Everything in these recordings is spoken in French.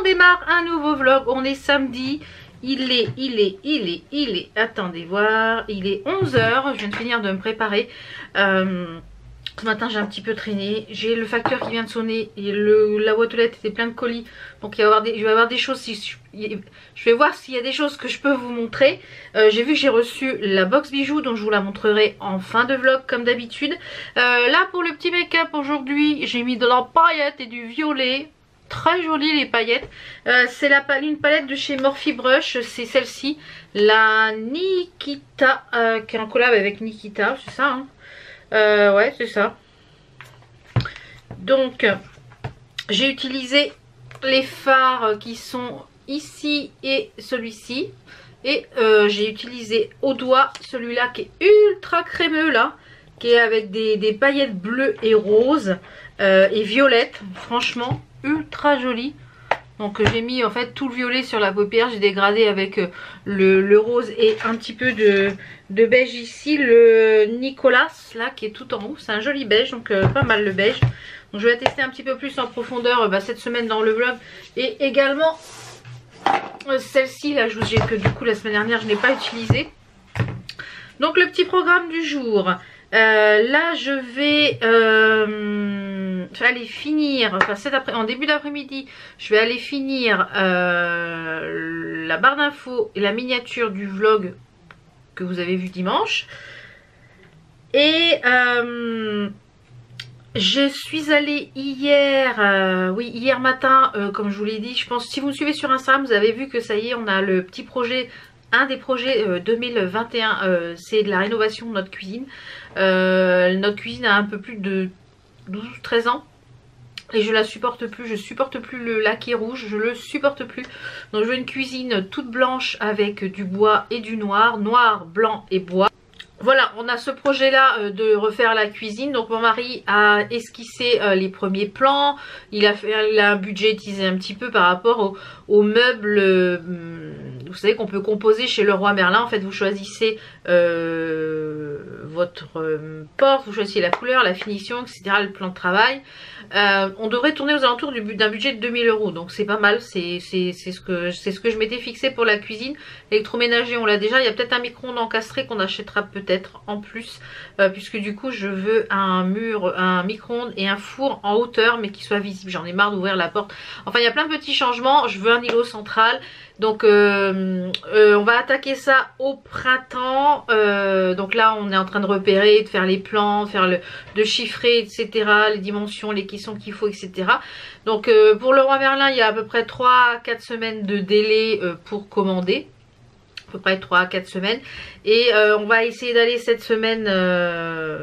démarre un nouveau vlog. On est samedi. Il est, attendez voir, il est 11 h. Je viens de finir de me préparer. Ce matin j'ai un petit peu traîné. J'ai le facteur qui vient de sonner. Et la boîte aux lettres était pleine de colis. Donc il va y avoir des choses. Je vais voir s'il y a des choses que je peux vous montrer. J'ai vu que j'ai reçu la box bijoux. Donc je vous la montrerai en fin de vlog comme d'habitude. Là pour le petit make-up aujourd'hui, j'ai mis de la paillette et du violet. Très jolie les paillettes. C'est une palette de chez Morphe Brush. C'est celle-ci, la Nikita, qui est en collab avec Nikita, c'est ça hein. Ouais, c'est ça. Donc j'ai utilisé les fards qui sont ici et celui-ci. Et j'ai utilisé au doigt celui-là qui est ultra crémeux là, qui est avec des paillettes bleues et roses et violettes. Franchement ultra joli. Donc j'ai mis en fait tout le violet sur la paupière. J'ai dégradé avec le rose et un petit peu de beige ici. Le Nicolas là qui est tout en haut. C'est un joli beige, donc pas mal le beige. Donc je vais tester un petit peu plus en profondeur cette semaine dans le vlog. Et également celle-ci là que du coup la semaine dernière je n'ai pas utilisée. Donc le petit programme du jour. Là je vais aller finir, enfin en début d'après-midi, je vais aller finir la barre d'infos et la miniature du vlog que vous avez vu dimanche. Et je suis allée hier, hier matin, comme je vous l'ai dit, je pense si vous me suivez sur Instagram, vous avez vu que ça y est, on a le petit projet. Un des projets 2021, c'est de la rénovation de notre cuisine. Notre cuisine a un peu plus de 12-13 ans. Et je la supporte plus, je supporte plus le laqué rouge, je le supporte plus. Donc je veux une cuisine toute blanche avec du bois et du noir, noir, blanc et bois. Voilà, on a ce projet là de refaire la cuisine. Donc mon mari a esquissé les premiers plans. Il a un budget utilisé un petit peu par rapport aux meubles. Vous savez qu'on peut composer chez Leroy Merlin. En fait vous choisissez votre porte, vous choisissez la couleur, la finition, etc. Le plan de travail. On devrait tourner aux alentours d'un budget de 2000 €. Donc c'est pas mal. C'est ce que je m'étais fixé pour la cuisine. L'électroménager on l'a déjà. Il y a peut-être un micro-ondes encastré qu'on achètera peut-être en plus. Puisque du coup je veux un micro-ondes et un four en hauteur mais qui soit visible. J'en ai marre d'ouvrir la porte. Enfin il y a plein de petits changements. Je veux un îlot central. Donc on va attaquer ça au printemps. Donc là on est en train de repérer, de faire les plans, de chiffrer, etc. Les dimensions, les caissons qu'il faut, etc. Donc pour Leroy Merlin il y a à peu près 3-4 semaines de délai pour commander. À peu près 3 à 4 semaines. Et on va essayer d'aller cette semaine,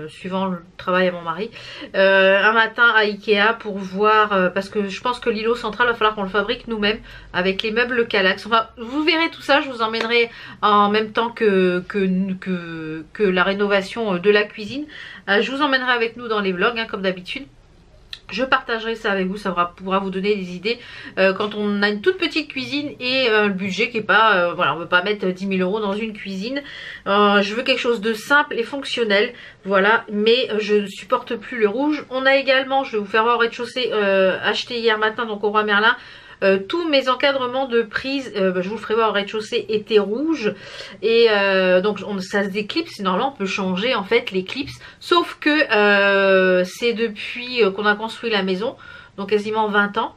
suivant le travail à mon mari, un matin à Ikea pour voir, parce que je pense que l'îlot central va falloir qu'on le fabrique nous-mêmes avec les meubles Calax. Enfin vous verrez tout ça, je vous emmènerai en même temps que la rénovation de la cuisine. Je vous emmènerai avec nous dans les vlogs hein, comme d'habitude. Je partagerai ça avec vous, ça pourra vous donner des idées quand on a une toute petite cuisine et le budget qui est pas, voilà, on ne veut pas mettre 10 000 € dans une cuisine. Je veux quelque chose de simple et fonctionnel, voilà, mais je ne supporte plus le rouge. On a également, je vais vous faire voir au rez-de-chaussée, acheté hier matin donc au Roi Merlin. Tous mes encadrements de prise, je vous le ferai voir au rez-de-chaussée, étaient rouges. Et donc ça se déclipse. Normalement on peut changer en fait les clips. Sauf que c'est depuis qu'on a construit la maison. Donc quasiment 20 ans.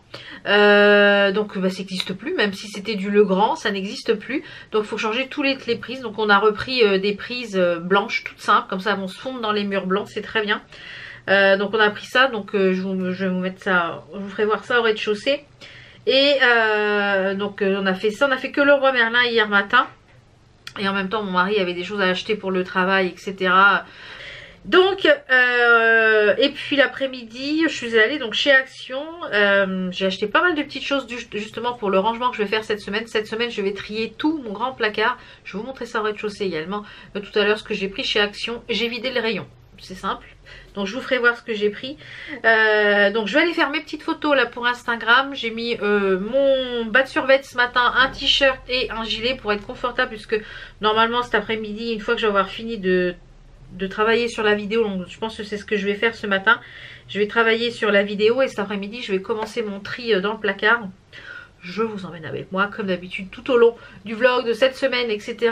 Donc ça n'existe plus. Même si c'était du Legrand, ça n'existe plus. Donc il faut changer toutes les prises. Donc on a repris des prises blanches toutes simples. Comme ça elles vont se fondre dans les murs blancs. C'est très bien. Donc on a pris ça. Donc je vais vous mettre ça. Je vous ferai voir ça au rez-de-chaussée. Et donc on a fait ça, on a fait que le Roi Merlin hier matin. Et en même temps mon mari avait des choses à acheter pour le travail, etc. Donc et puis l'après-midi je suis allée donc chez Action. J'ai acheté pas mal de petites choses justement pour le rangement que je vais faire cette semaine. Cette semaine je vais trier tout mon grand placard. Je vais vous montrer ça au rez-de-chaussée également. Tout à l'heure ce que j'ai pris chez Action. J'ai vidé le rayon. C'est simple. Donc je vous ferai voir ce que j'ai pris. Donc je vais aller faire mes petites photos là pour Instagram. J'ai mis mon bas de survêt ce matin, un t-shirt et un gilet pour être confortable. Puisque normalement cet après-midi, une fois que je vais avoir fini de travailler sur la vidéo, donc je pense que c'est ce que je vais faire ce matin. Je vais travailler sur la vidéo et cet après-midi je vais commencer mon tri dans le placard. je vous emmène avec moi comme d'habitude tout au long du vlog de cette semaine, etc.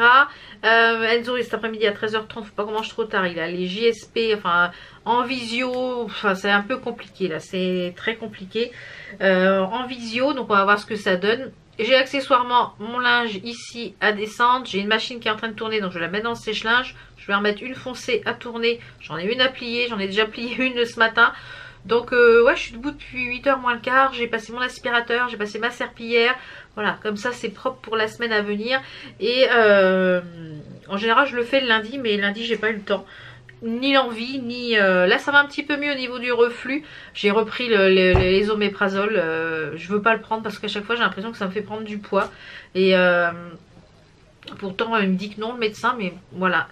Enzo cet après-midi à 13h30, faut pas qu'on mange trop tard, il a les JSP, enfin en visio, enfin c'est un peu compliqué là, c'est très compliqué en visio, donc on va voir ce que ça donne. J'ai accessoirement mon linge ici à descendre, j'ai une machine qui est en train de tourner, donc je vais la mettre dans le sèche-linge, je vais en mettre une foncée à tourner, j'en ai une à plier, j'en ai déjà plié une ce matin. Donc ouais, je suis debout depuis 8h moins le quart, j'ai passé mon aspirateur, j'ai passé ma serpillière, voilà, comme ça c'est propre pour la semaine à venir. Et en général je le fais le lundi, mais lundi j'ai pas eu le temps, ni l'envie, ni... Là ça va un petit peu mieux au niveau du reflux, j'ai repris les oméprazole, je veux pas le prendre parce qu'à chaque fois j'ai l'impression que ça me fait prendre du poids. Et... pourtant il me dit que non le médecin, mais voilà.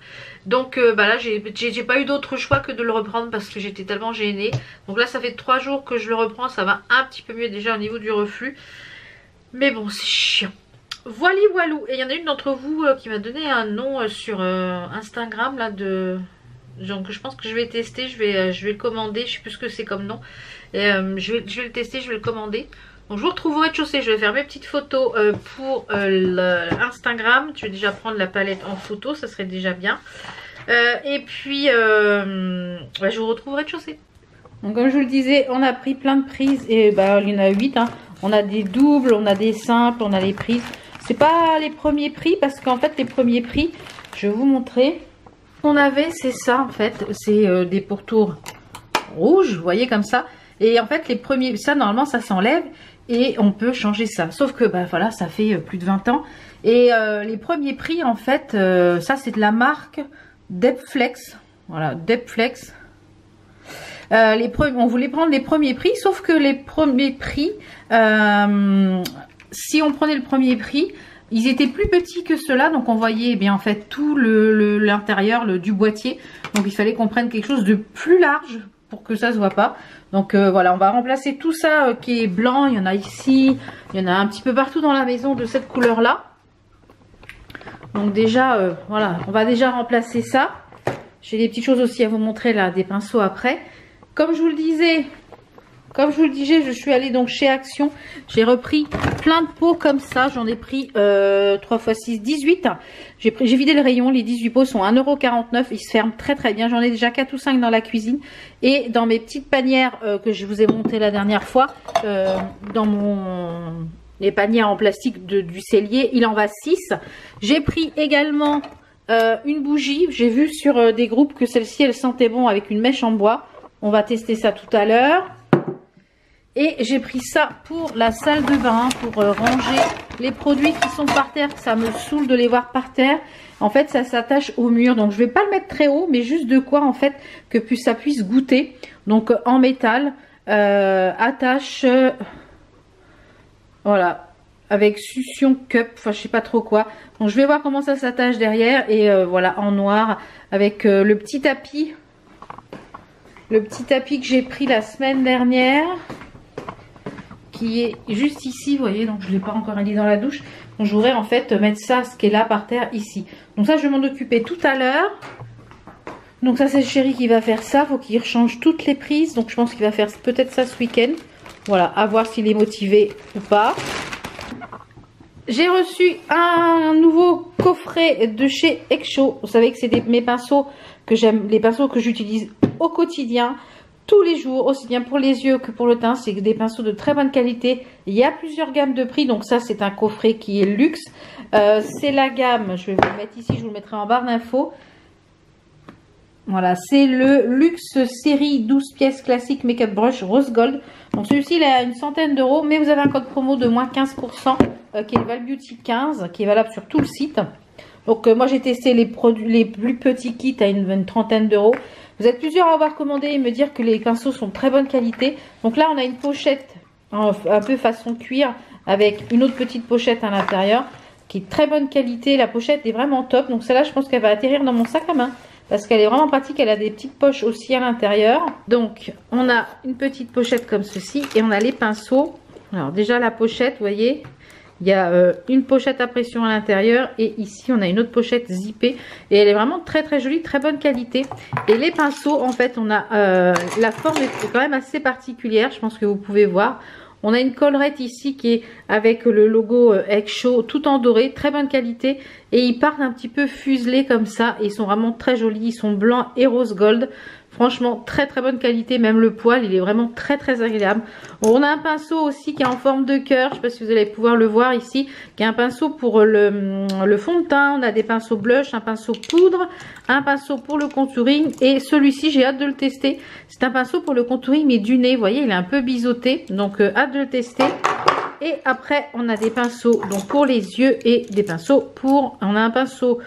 Donc bah là j'ai pas eu d'autre choix que de le reprendre parce que j'étais tellement gênée. Donc là ça fait 3 jours que je le reprends, ça va un petit peu mieux déjà au niveau du reflux. Mais bon c'est chiant. Voilà voilou. Et il y en a une d'entre vous qui m'a donné un nom sur Instagram là de... Donc je pense que je vais tester, je vais le commander, je sais plus ce que c'est comme nom. Et je vais le tester, je vais le commander. Donc je vous retrouve au rez-de-chaussée, je vais faire mes petites photos pour Instagram. Je vais déjà prendre la palette en photo, ça serait déjà bien. Et puis bah, je vous retrouve au rez-de-chaussée. Donc comme je vous le disais, on a pris plein de prises et bah, il y en a 8. Hein. On a des doubles, on a des simples, on a les prises. C'est pas les premiers prix parce qu'en fait les premiers prix, je vais vous montrer. On avait, c'est ça en fait, c'est des pourtours rouges, vous voyez comme ça. Et en fait les premiers, ça normalement ça s'enlève. Et on peut changer ça. Sauf que bah, voilà, ça fait plus de 20 ans. Et les premiers prix, en fait, ça c'est de la marque Depflex. Voilà, Depflex. On voulait prendre les premiers prix, sauf que les premiers prix, si on prenait le premier prix, ils étaient plus petits que ceux-là. Donc on voyait eh bien, en fait tout l'intérieur du boîtier. Donc il fallait qu'on prenne quelque chose de plus large pour que ça se voit pas. Donc voilà, on va remplacer tout ça qui est blanc. Il y en a ici, il y en a un petit peu partout dans la maison de cette couleur là. Donc déjà voilà, on va déjà remplacer ça. J'ai des petites choses aussi à vous montrer là, des pinceaux après. Comme je vous le disais, je suis allée donc chez Action. J'ai repris plein de pots comme ça. J'en ai pris 3 x 6, 18. J'ai vidé le rayon. Les 18 pots sont 1,49 €. Ils se ferment très très bien. J'en ai déjà 4 ou 5 dans la cuisine. Et dans mes petites panières que je vous ai montées la dernière fois, dans les panières en plastique du cellier, il en va 6. J'ai pris également une bougie. J'ai vu sur des groupes que celle-ci, elle sentait bon avec une mèche en bois. On va tester ça tout à l'heure. Et j'ai pris ça pour la salle de bain, pour ranger les produits qui sont par terre. Ça me saoule de les voir par terre. En fait, ça s'attache au mur. Donc, je vais pas le mettre très haut, mais juste de quoi, en fait, que ça puisse goûter. Donc, en métal, attache, voilà, avec succion cup, enfin, je sais pas trop quoi. Donc, je vais voir comment ça s'attache derrière. Et voilà, en noir, avec le petit tapis. Le petit tapis que j'ai pris la semaine dernière. Qui est juste ici, vous voyez, donc je ne l'ai pas encore mis dans la douche. Donc je voudrais en fait mettre ça, ce qui est là par terre, ici. Donc ça, je vais m'en occuper tout à l'heure. Donc ça, c'est le chéri qui va faire ça. Il faut qu'il rechange toutes les prises. Donc je pense qu'il va faire peut-être ça ce week-end. Voilà, à voir s'il est motivé ou pas. J'ai reçu un nouveau coffret de chez Exo. Vous savez que c'est mes pinceaux que j'aime, les pinceaux que j'utilise au quotidien. Tous les jours, aussi bien pour les yeux que pour le teint. C'est des pinceaux de très bonne qualité. Il y a plusieurs gammes de prix. Donc ça, c'est un coffret qui est luxe. C'est la gamme, je vais vous le mettre ici, je vous le mettrai en barre d'infos. Voilà, c'est le Luxe série 12 pièces classique Make-up Brush Rose Gold. Donc celui-ci, il a une centaine d'euros. Mais vous avez un code promo de moins 15% qui est le Val Beauty 15, qui est valable sur tout le site. Donc moi, j'ai testé les produits, les plus petits kits à une trentaine d'euros. Vous êtes plusieurs à avoir commandé et me dire que les pinceaux sont de très bonne qualité. Donc là, on a une pochette un peu façon cuir avec une autre petite pochette à l'intérieur qui est de très bonne qualité. La pochette est vraiment top. Donc celle-là, je pense qu'elle va atterrir dans mon sac à main parce qu'elle est vraiment pratique. Elle a des petites poches aussi à l'intérieur. Donc, on a une petite pochette comme ceci et on a les pinceaux. Alors déjà, la pochette, vous voyez, il y a une pochette à pression à l'intérieur et ici on a une autre pochette zippée et elle est vraiment très très jolie, très bonne qualité. Et les pinceaux, en fait, on a la forme est quand même assez particulière, je pense que vous pouvez voir. On a une collerette ici qui est avec le logo Egg Show tout en doré, très bonne qualité. Et ils partent un petit peu fuselés comme ça. Et ils sont vraiment très jolis, ils sont blancs et rose gold. Franchement, très très bonne qualité, même le poil, il est vraiment très très agréable. On a un pinceau aussi qui est en forme de cœur, je ne sais pas si vous allez pouvoir le voir ici, qui est un pinceau pour le fond de teint. On a des pinceaux blush, un pinceau poudre, un pinceau pour le contouring et celui-ci, j'ai hâte de le tester. C'est un pinceau pour le contouring mais du nez, vous voyez, il est un peu biseauté, donc hâte de le tester. Et après, on a des pinceaux donc pour les yeux et des pinceaux pour... On a un pinceau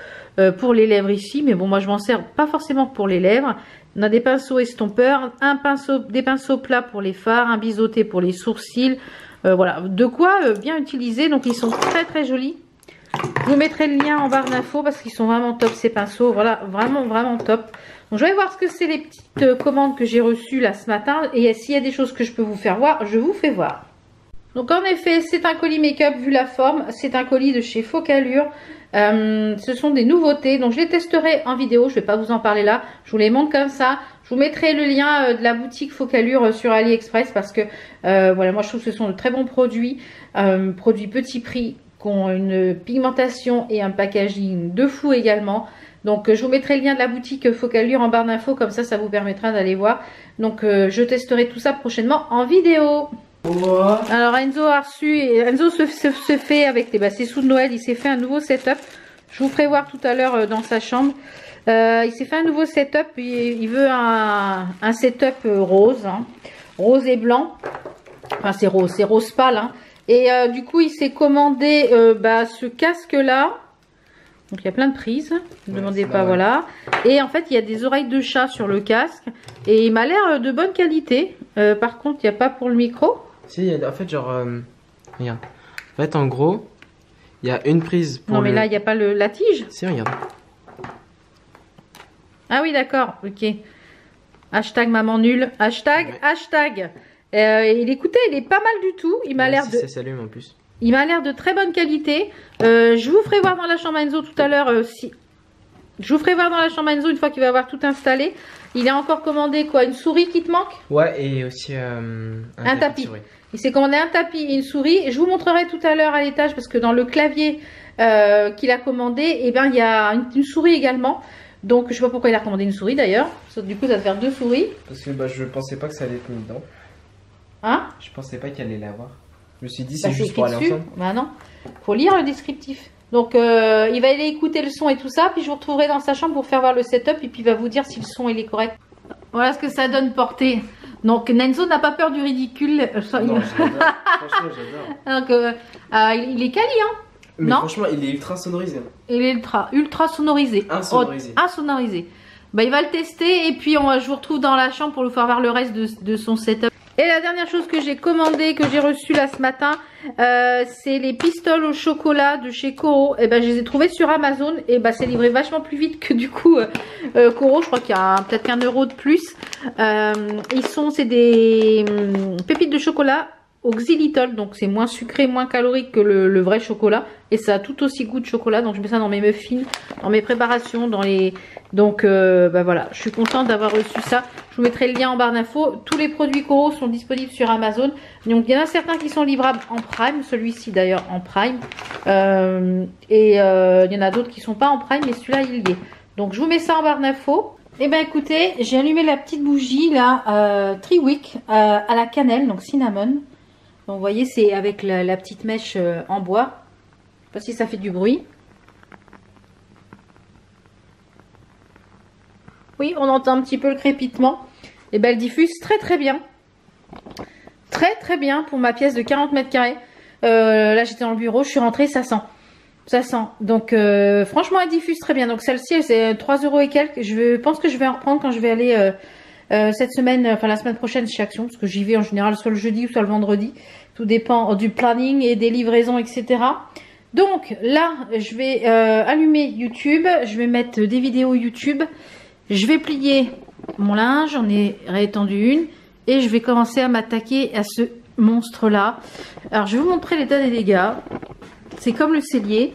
pour les lèvres ici, mais bon, moi je m'en sers pas forcément pour les lèvres. On a des pinceaux estompeurs, des pinceaux plats pour les fards, un biseauté pour les sourcils. Voilà, de quoi bien utiliser. Donc ils sont très très jolis. Je vous mettrai le lien en barre d'infos parce qu'ils sont vraiment top ces pinceaux. Voilà, vraiment vraiment top. Donc je vais voir ce que c'est les petites commandes que j'ai reçues là ce matin. Et s'il y a des choses que je peux vous faire voir, je vous fais voir. Donc en effet, c'est un colis make-up vu la forme. C'est un colis de chez Focallure. Ce sont des nouveautés, donc je les testerai en vidéo, je ne vais pas vous en parler là, je vous les montre comme ça. Je vous mettrai le lien de la boutique Focallure sur AliExpress parce que voilà, moi je trouve que ce sont de très bons produits, produits petit prix, qui ont une pigmentation et un packaging de fou également. Donc je vous mettrai le lien de la boutique Focallure en barre d'infos, comme ça vous permettra d'aller voir. Donc je testerai tout ça prochainement en vidéo. Alors Enzo a reçu, Enzo se fait avec ses sous de Noël, il s'est fait un nouveau setup. Je vous ferai voir tout à l'heure dans sa chambre. Il s'est fait un nouveau setup, il veut un setup rose, hein, rose et blanc. Enfin c'est rose pâle. Hein. Et du coup il s'est commandé ce casque là. Donc il y a plein de prises, ne demandez pas, voilà. Et en fait il y a des oreilles de chat sur le casque. Et il m'a l'air de bonne qualité. Par contre il n'y a pas pour le micro. Si, en fait, genre, regarde. En fait, en gros, il y a une prise pour. Non, mais là, il n'y a pas la tige. Si, regarde. Ah oui, d'accord, ok. Hashtag maman nulle. Hashtag, ouais. Hashtag. Écoutez, il est pas mal du tout. Il m'a l'air de. Ça s'allume en plus. Il m'a l'air de très bonne qualité. Je vous ferai voir dans la chambre Enzo tout à l'heure si. Je vous ferai voir dans la chambre Enzo une fois qu'il va avoir tout installé. Il a encore commandé quoi? Une souris qui te manque? Ouais, et aussi un tapis. Il s'est commandé un tapis et une souris. Je vous montrerai tout à l'heure à l'étage parce que dans le clavier qu'il a commandé, eh ben, il y a une souris également. Donc je sais pas pourquoi il a commandé une souris d'ailleurs. Du coup ça va faire 2 souris. Parce que je pensais pas que ça allait être mis dedans. Hein? Je pensais pas qu'il allait l'avoir. Je me suis dit c'est juste pour aller ensemble. Bah non, faut lire le descriptif. Donc il va aller écouter le son et tout ça, puis je vous retrouverai dans sa chambre pour faire voir le setup et puis il va vous dire si le son il est correct. Voilà ce que ça donne portée. Donc Nenzo n'a pas peur du ridicule. Non, j'adore. Franchement j'adore. Donc il est quali hein. Mais non, franchement il est ultra sonorisé. Il est ultra sonorisé. Insonorisé. Insonorisé. Bah il va le tester et puis je vous retrouve dans la chambre pour vous faire voir le reste de son setup. Et la dernière chose que j'ai commandé, que j'ai reçue là ce matin, c'est les pistoles au chocolat de chez Coro. Et ben je les ai trouvées sur Amazon et ben c'est livré vachement plus vite que du coup Coro. Je crois qu'il y a peut-être qu'1 euro de plus. C'est des pépites de chocolat au xylitol, donc c'est moins sucré, moins calorique que le vrai chocolat et ça a tout aussi goût de chocolat. Donc je mets ça dans mes muffins, dans mes préparations, dans les... Donc voilà, je suis contente d'avoir reçu ça. Je vous mettrai le lien en barre d'infos. Tous les produits Coro sont disponibles sur Amazon. Donc il y en a certains qui sont livrables en Prime, celui-ci d'ailleurs en Prime. Il y en a d'autres qui sont pas en Prime, mais celui-là il y est. Donc je vous mets ça en barre d'infos. Et ben écoutez, j'ai allumé la petite bougie là, Triwick à la cannelle, donc cinnamon. Donc vous voyez, c'est avec la petite mèche en bois. Je sais pas si ça fait du bruit. Oui, on entend un petit peu le crépitement. Et ben elle diffuse très très bien. Très très bien pour ma pièce de 40 mètres carrés. Là j'étais dans le bureau, je suis rentrée, ça sent. Ça sent. Donc franchement elle diffuse très bien. Donc celle-ci c'est 3 € et quelques. Je pense que je vais en reprendre quand je vais aller cette semaine, enfin la semaine prochaine chez Action. Parce que j'y vais en général soit le jeudi ou soit le vendredi. Tout dépend du planning et des livraisons, etc. Donc là je vais allumer YouTube. Je vais mettre des vidéos YouTube. Je vais plier mon linge, j'en ai réétendu une. Et je vais commencer à m'attaquer à ce monstre-là. Alors, je vais vous montrer l'état des dégâts. C'est comme le cellier.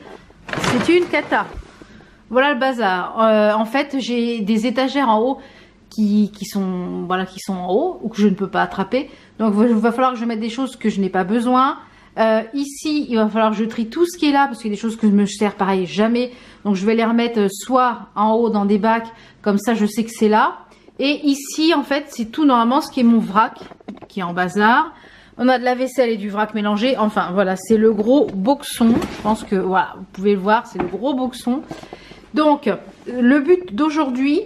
C'est une cata. Voilà le bazar. En fait, j'ai des étagères en haut qui sont voilà, qui sont en haut ou que je ne peux pas attraper. Donc il va falloir que je mette des choses que je n'ai pas besoin. Ici, il va falloir que je trie tout ce qui est là parce qu'il y a des choses que je me sers pareil jamais. Donc je vais les remettre soit en haut dans des bacs, comme ça je sais que c'est là. Et ici, en fait, c'est tout normalement ce qui est mon vrac, qui est en bazar. On a de la vaisselle et du vrac mélangé. Enfin, voilà, c'est le gros boxon. Je pense que, voilà, vous pouvez le voir, c'est le gros boxon. Donc, le but d'aujourd'hui,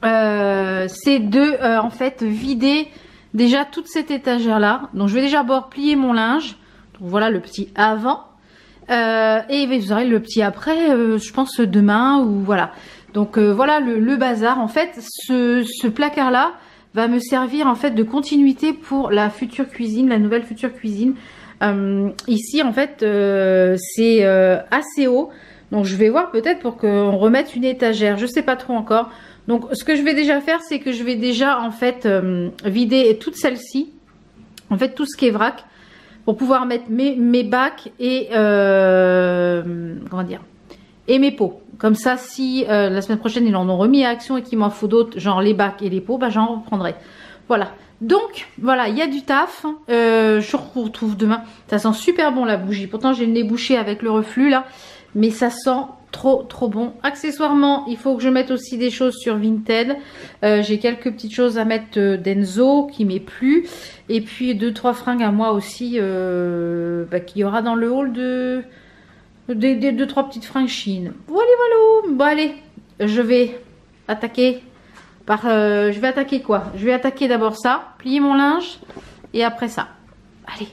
c'est de, en fait, vider déjà toute cette étagère-là. Donc, je vais déjà plier mon linge. Donc, voilà le petit avant. Et vous aurez le petit après, je pense, demain ou voilà. Donc voilà le bazar. En fait, ce placard là va me servir en fait de continuité pour la future cuisine, la nouvelle future cuisine. Ici en fait c'est assez haut, donc je vais voir peut-être pour qu'on remette une étagère, je sais pas trop encore. Donc ce que je vais déjà faire, c'est que je vais déjà en fait vider toute celle-ci, en fait tout ce qui est vrac, pour pouvoir mettre mes bacs et comment dire, et mes pots. Comme ça, si la semaine prochaine, ils en ont remis à action et qu'il m'en faut d'autres, genre les bacs et les pots, bah, j'en reprendrai. Voilà. Donc, voilà, il y a du taf. Je vous retrouve demain. Ça sent super bon la bougie. Pourtant, j'ai le nez bouché avec le reflux là. Mais ça sent trop bon. Accessoirement, il faut que je mette aussi des choses sur Vinted. J'ai quelques petites choses à mettre d'Enzo qui m'est plu. Et puis 2-3 fringues à moi aussi qu'il y aura dans le hall de... Des 2-3 petites fringues Chine. Voilà. Bon allez, je vais attaquer par... je vais attaquer quoi? Je vais attaquer d'abord ça, plier mon linge et après ça. Allez.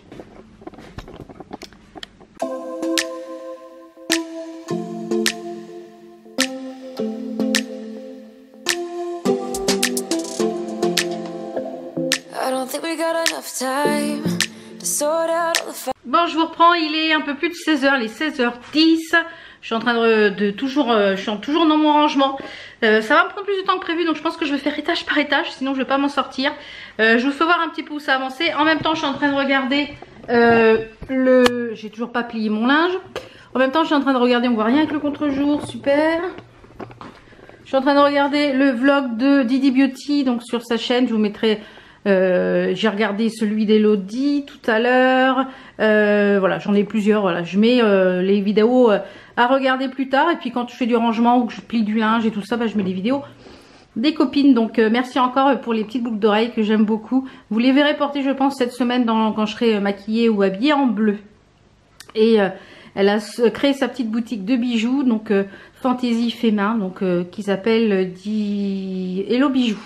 Bon, je vous reprends, il est un peu plus de 16h, les 16h10. Je suis en train je suis toujours dans mon rangement. Ça va me prendre plus de temps que prévu, donc je pense que je vais faire étage par étage, sinon je vais pas m'en sortir. Je vous fais voir un petit peu où ça a avancé. En même temps, je suis en train de regarder j'ai toujours pas plié mon linge. En même temps, je suis en train de regarder, on voit rien avec le contre-jour, super. Je suis en train de regarder le vlog de Didi Beauty, donc sur sa chaîne, je vous mettrai... j'ai regardé celui d'Elodie tout à l'heure. Voilà, j'en ai plusieurs. Voilà, je mets les vidéos à regarder plus tard. Et puis quand je fais du rangement ou que je plie du linge et tout ça, bah, je mets des vidéos des copines. Donc merci encore pour les petites boucles d'oreilles que j'aime beaucoup. Vous les verrez porter, je pense, cette semaine quand je serai maquillée ou habillée en bleu. Et elle a créé sa petite boutique de bijoux, donc Fantaisie fait main, donc qui s'appelle Hello Bijoux.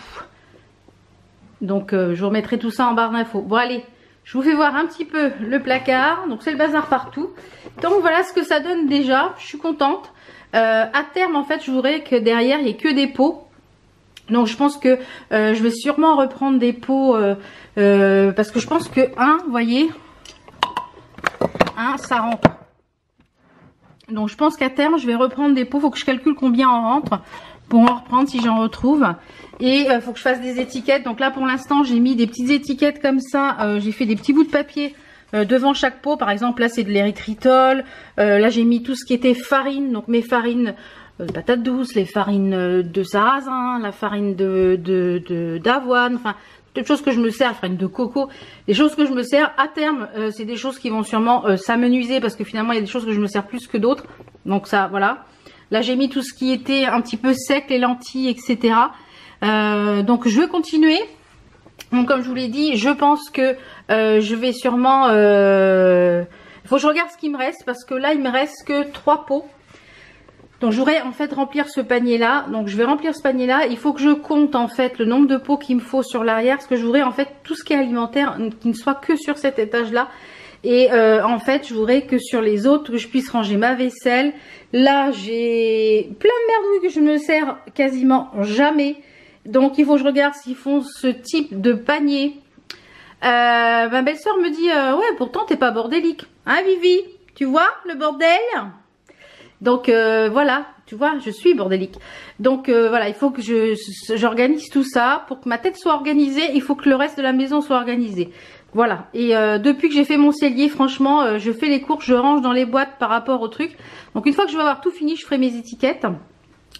Donc je vous remettrai tout ça en barre d'infos. Bon allez, je vous fais voir un petit peu le placard. Donc c'est le bazar partout. Donc voilà ce que ça donne déjà. Je suis contente. À terme en fait je voudrais que derrière il n'y ait que des pots. Donc je pense que je vais sûrement reprendre des pots. Parce que je pense que vous voyez, ça rentre. Donc je pense qu'à terme je vais reprendre des pots. Faut que je calcule combien en rentre pour en reprendre si j'en retrouve. Et il faut que je fasse des étiquettes. Donc là pour l'instant j'ai mis des petites étiquettes comme ça. J'ai fait des petits bouts de papier devant chaque pot. Par exemple là c'est de l'érythritol. Là j'ai mis tout ce qui était farine. Donc mes farines de patates douces, les farines de sarrasin, la farine d'avoine. Enfin toutes choses que je me sers, la farine de coco. Les choses que je me sers à terme c'est des choses qui vont sûrement s'amenuiser. Parce que finalement il y a des choses que je me sers plus que d'autres. Donc ça voilà. Là j'ai mis tout ce qui était un petit peu sec, les lentilles, etc. Donc je vais continuer. Donc comme je vous l'ai dit, je pense que je vais sûrement... Il faut que je regarde ce qu'il me reste parce que là il me reste que 3 pots. Donc je voudrais en fait remplir ce panier là. Donc je vais remplir ce panier là. Il faut que je compte en fait le nombre de pots qu'il me faut sur l'arrière. Parce que je voudrais en fait tout ce qui est alimentaire qui ne soit que sur cet étage là. Et en fait je voudrais que sur les autres que je puisse ranger ma vaisselle. Là j'ai plein de merdouilles que je ne me sers quasiment jamais. Donc il faut que je regarde s'ils font ce type de panier. Ma belle-sœur me dit ouais pourtant t'es pas bordélique. Hein Vivi? Tu vois le bordel? Donc voilà, tu vois, je suis bordélique. Donc voilà, il faut que j'organise tout ça. Pour que ma tête soit organisée, il faut que le reste de la maison soit organisé. Voilà, et depuis que j'ai fait mon cellier, franchement, je fais les courses, je range dans les boîtes par rapport au truc. Donc une fois que je vais avoir tout fini, je ferai mes étiquettes.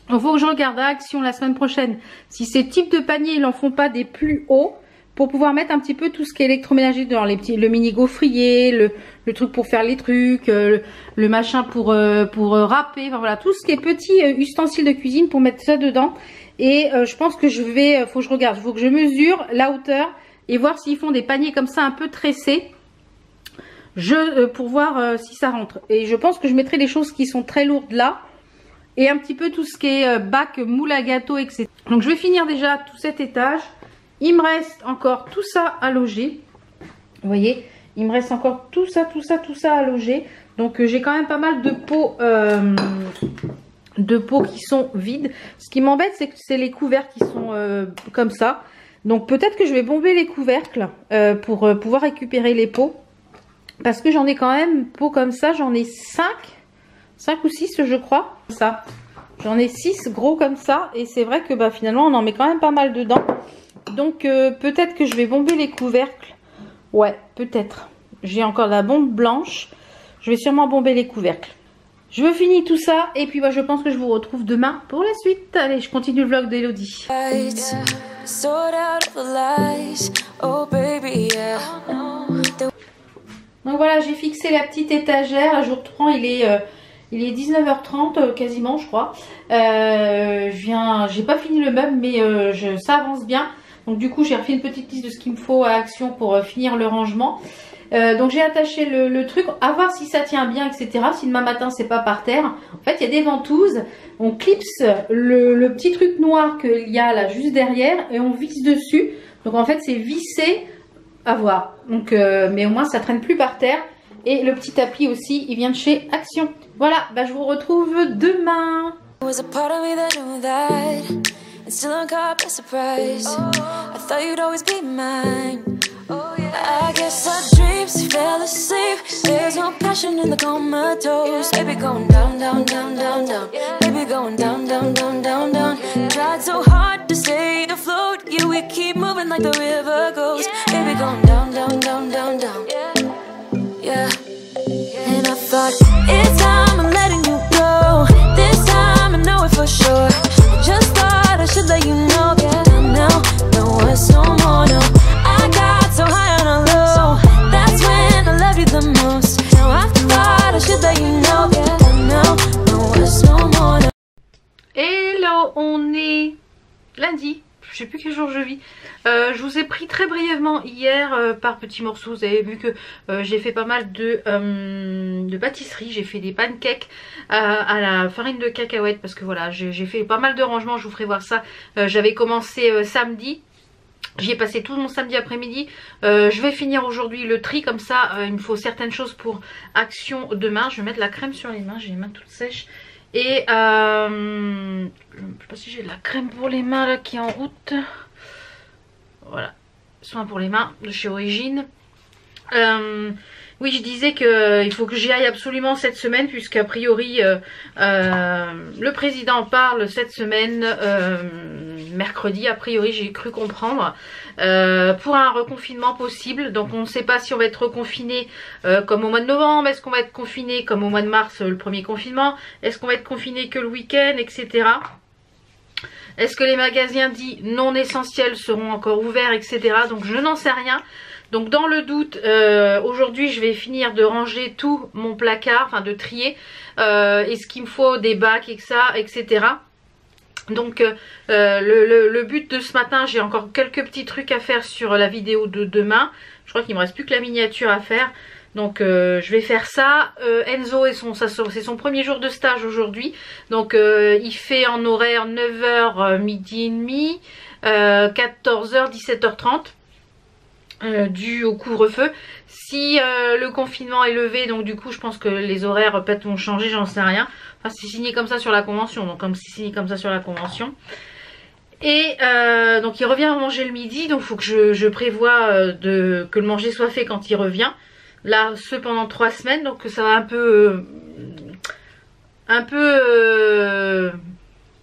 Il faut que je regarde à Action la semaine prochaine si ces types de paniers ils en font pas des plus hauts pour pouvoir mettre un petit peu tout ce qui est électroménager dans les petits, le mini gaufrier, le truc pour faire les trucs, le machin pour râper, enfin voilà, tout ce qui est petit ustensile de cuisine pour mettre ça dedans. Et je pense que je vais, faut que je regarde, faut que je mesure la hauteur et voir s'ils font des paniers comme ça un peu tressés. Pour voir si ça rentre. Et je pense que je mettrai les choses qui sont très lourdes là. Et un petit peu tout ce qui est bac, moule à gâteau, etc. Donc je vais finir déjà tout cet étage. Il me reste encore tout ça à loger. Vous voyez, il me reste encore tout ça à loger. Donc j'ai quand même pas mal de pots qui sont vides. Ce qui m'embête, c'est que c'est les couvercles qui sont comme ça. Donc peut-être que je vais bomber les couvercles pour pouvoir récupérer les pots. Parce que j'en ai quand même, pots comme ça, j'en ai 5 ou 6 je crois. Ça, j'en ai 6 gros comme ça. Et c'est vrai que bah, finalement on en met quand même pas mal dedans. Donc peut-être que je vais bomber les couvercles. Ouais, peut-être. J'ai encore la bombe blanche. Je vais sûrement bomber les couvercles. Je veux finir tout ça. Et puis bah, je pense que je vous retrouve demain pour la suite. Allez, je continue le vlog d'Elodie. Donc voilà, j'ai fixé la petite étagère. Je vous reprends, il est 19h30 quasiment, je crois. J'ai pas fini le meuble, mais ça avance bien. Donc du coup, j'ai refait une petite liste de ce qu'il me faut à Action pour finir le rangement. Donc j'ai attaché le truc, à voir si ça tient bien, etc. Si demain matin c'est pas par terre. En fait, il y a des ventouses. On clipse le petit truc noir qu'il y a là juste derrière et on visse dessus. Donc en fait, c'est vissé. À voir. Donc, mais au moins ça traîne plus par terre. Et le petit tapis aussi, il vient de chez Action. Voilà, bah, je vous retrouve demain. I guess our dreams fell asleep. There's no passion in the comatose. Baby going down, down, down, down, down. Baby going down, down, down, down, down. Tried so hard to stay afloat. Yeah, we keep moving like the river goes. Baby going down, down, down, down, down. Yeah. And I thought it's time I'm letting you go. This time I know it for sure. I just thought I should let you know. Yeah, now, no words no more, no. I got so high on a low. That's when I love you the most. Now I thought I should let you know. Yeah, now, no words no more, no. Hello, on est lundi. Je sais plus quel jour je vis. Je vous ai pris très brièvement hier par petits morceaux. Vous avez vu que j'ai fait pas mal de pâtisserie. J'ai fait des pancakes à la farine de cacahuètes parce que voilà, j'ai fait pas mal de rangements. Je vous ferai voir ça. J'avais commencé samedi. J'y ai passé tout mon samedi après-midi. Je vais finir aujourd'hui le tri comme ça. Il me faut certaines choses pour Action demain. Je vais mettre la crème sur les mains. J'ai les mains toutes sèches. Et je ne sais pas si j'ai de la crème pour les mains là qui est en route. Voilà, soin pour les mains de chez Origine. Oui, je disais qu'il faut que j'y aille absolument cette semaine puisqu'a priori le président parle cette semaine, mercredi a priori j'ai cru comprendre, pour un reconfinement possible. Donc on ne sait pas si on va être reconfiné comme au mois de novembre, est-ce qu'on va être confiné comme au mois de mars le premier confinement, est-ce qu'on va être confiné que le week-end, etc. Est-ce que les magasins dits non essentiels seront encore ouverts, etc. Donc je n'en sais rien. Donc dans le doute, aujourd'hui je vais finir de ranger tout mon placard, enfin de trier, et ce qu'il me faut, des bacs, etc. Donc le but de ce matin, j'ai encore quelques petits trucs à faire sur la vidéo de demain. Je crois qu'il me reste plus que la miniature à faire. Donc je vais faire ça. Enzo c'est son premier jour de stage aujourd'hui. Donc il fait en horaire 9h, midi et demi, 14h, 17h30. Dû au couvre-feu. Si le confinement est levé, donc du coup je pense que les horaires peut-être vont changer, j'en sais rien. Enfin c'est signé comme ça sur la convention, donc comme c'est signé comme ça sur la convention. Et donc il revient à manger le midi, donc il faut que je prévoie que le manger soit fait quand il revient. Là ce pendant 3 semaines, donc ça va un peu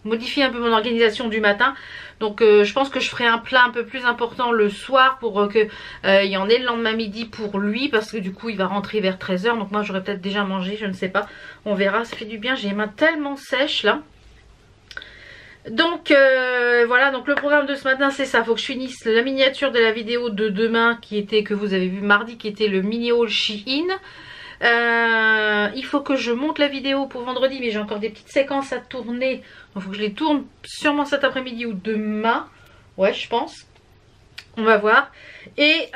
modifier un peu mon organisation du matin. Donc je pense que je ferai un plat un peu plus important le soir pour que il y en ait le lendemain midi pour lui, parce que du coup il va rentrer vers 13h. Donc moi j'aurais peut-être déjà mangé, je ne sais pas, on verra. Ça fait du bien, j'ai les mains tellement sèches là. Donc voilà, donc le programme de ce matin c'est ça. Faut que je finisse la miniature de la vidéo de demain qui était, que vous avez vu mardi, qui était le mini haul Shein. Il faut que je monte la vidéo pour vendredi, mais j'ai encore des petites séquences à tourner. Donc il faut que je les tourne sûrement cet après-midi ou demain. Ouais, je pense. On va voir. Et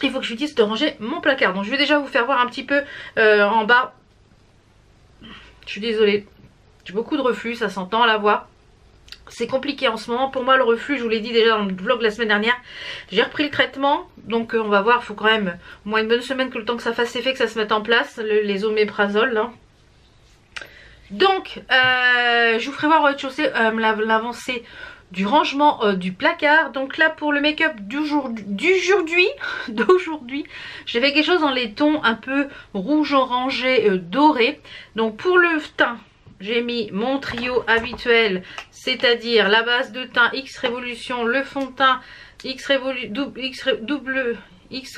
il faut que je lui dise de ranger mon placard. Donc je vais déjà vous faire voir un petit peu en bas. Je suis désolée. J'ai beaucoup de reflux, ça s'entend à la voix. C'est compliqué en ce moment. Pour moi, le reflux, je vous l'ai dit déjà dans le vlog la semaine dernière. J'ai repris le traitement. Donc on va voir, il faut quand même au moins une bonne semaine que le temps que ça fasse effet, que ça se mette en place. Les oméprazole là. Donc, je vous ferai voir au rez-de-chaussée l'avancée du rangement du placard. Donc là, pour le make-up d'aujourd'hui, j'ai fait quelque chose dans les tons un peu rouge orangé doré. Donc pour le teint, j'ai mis mon trio habituel, c'est-à-dire la base de teint X Révolution, le fond de teint X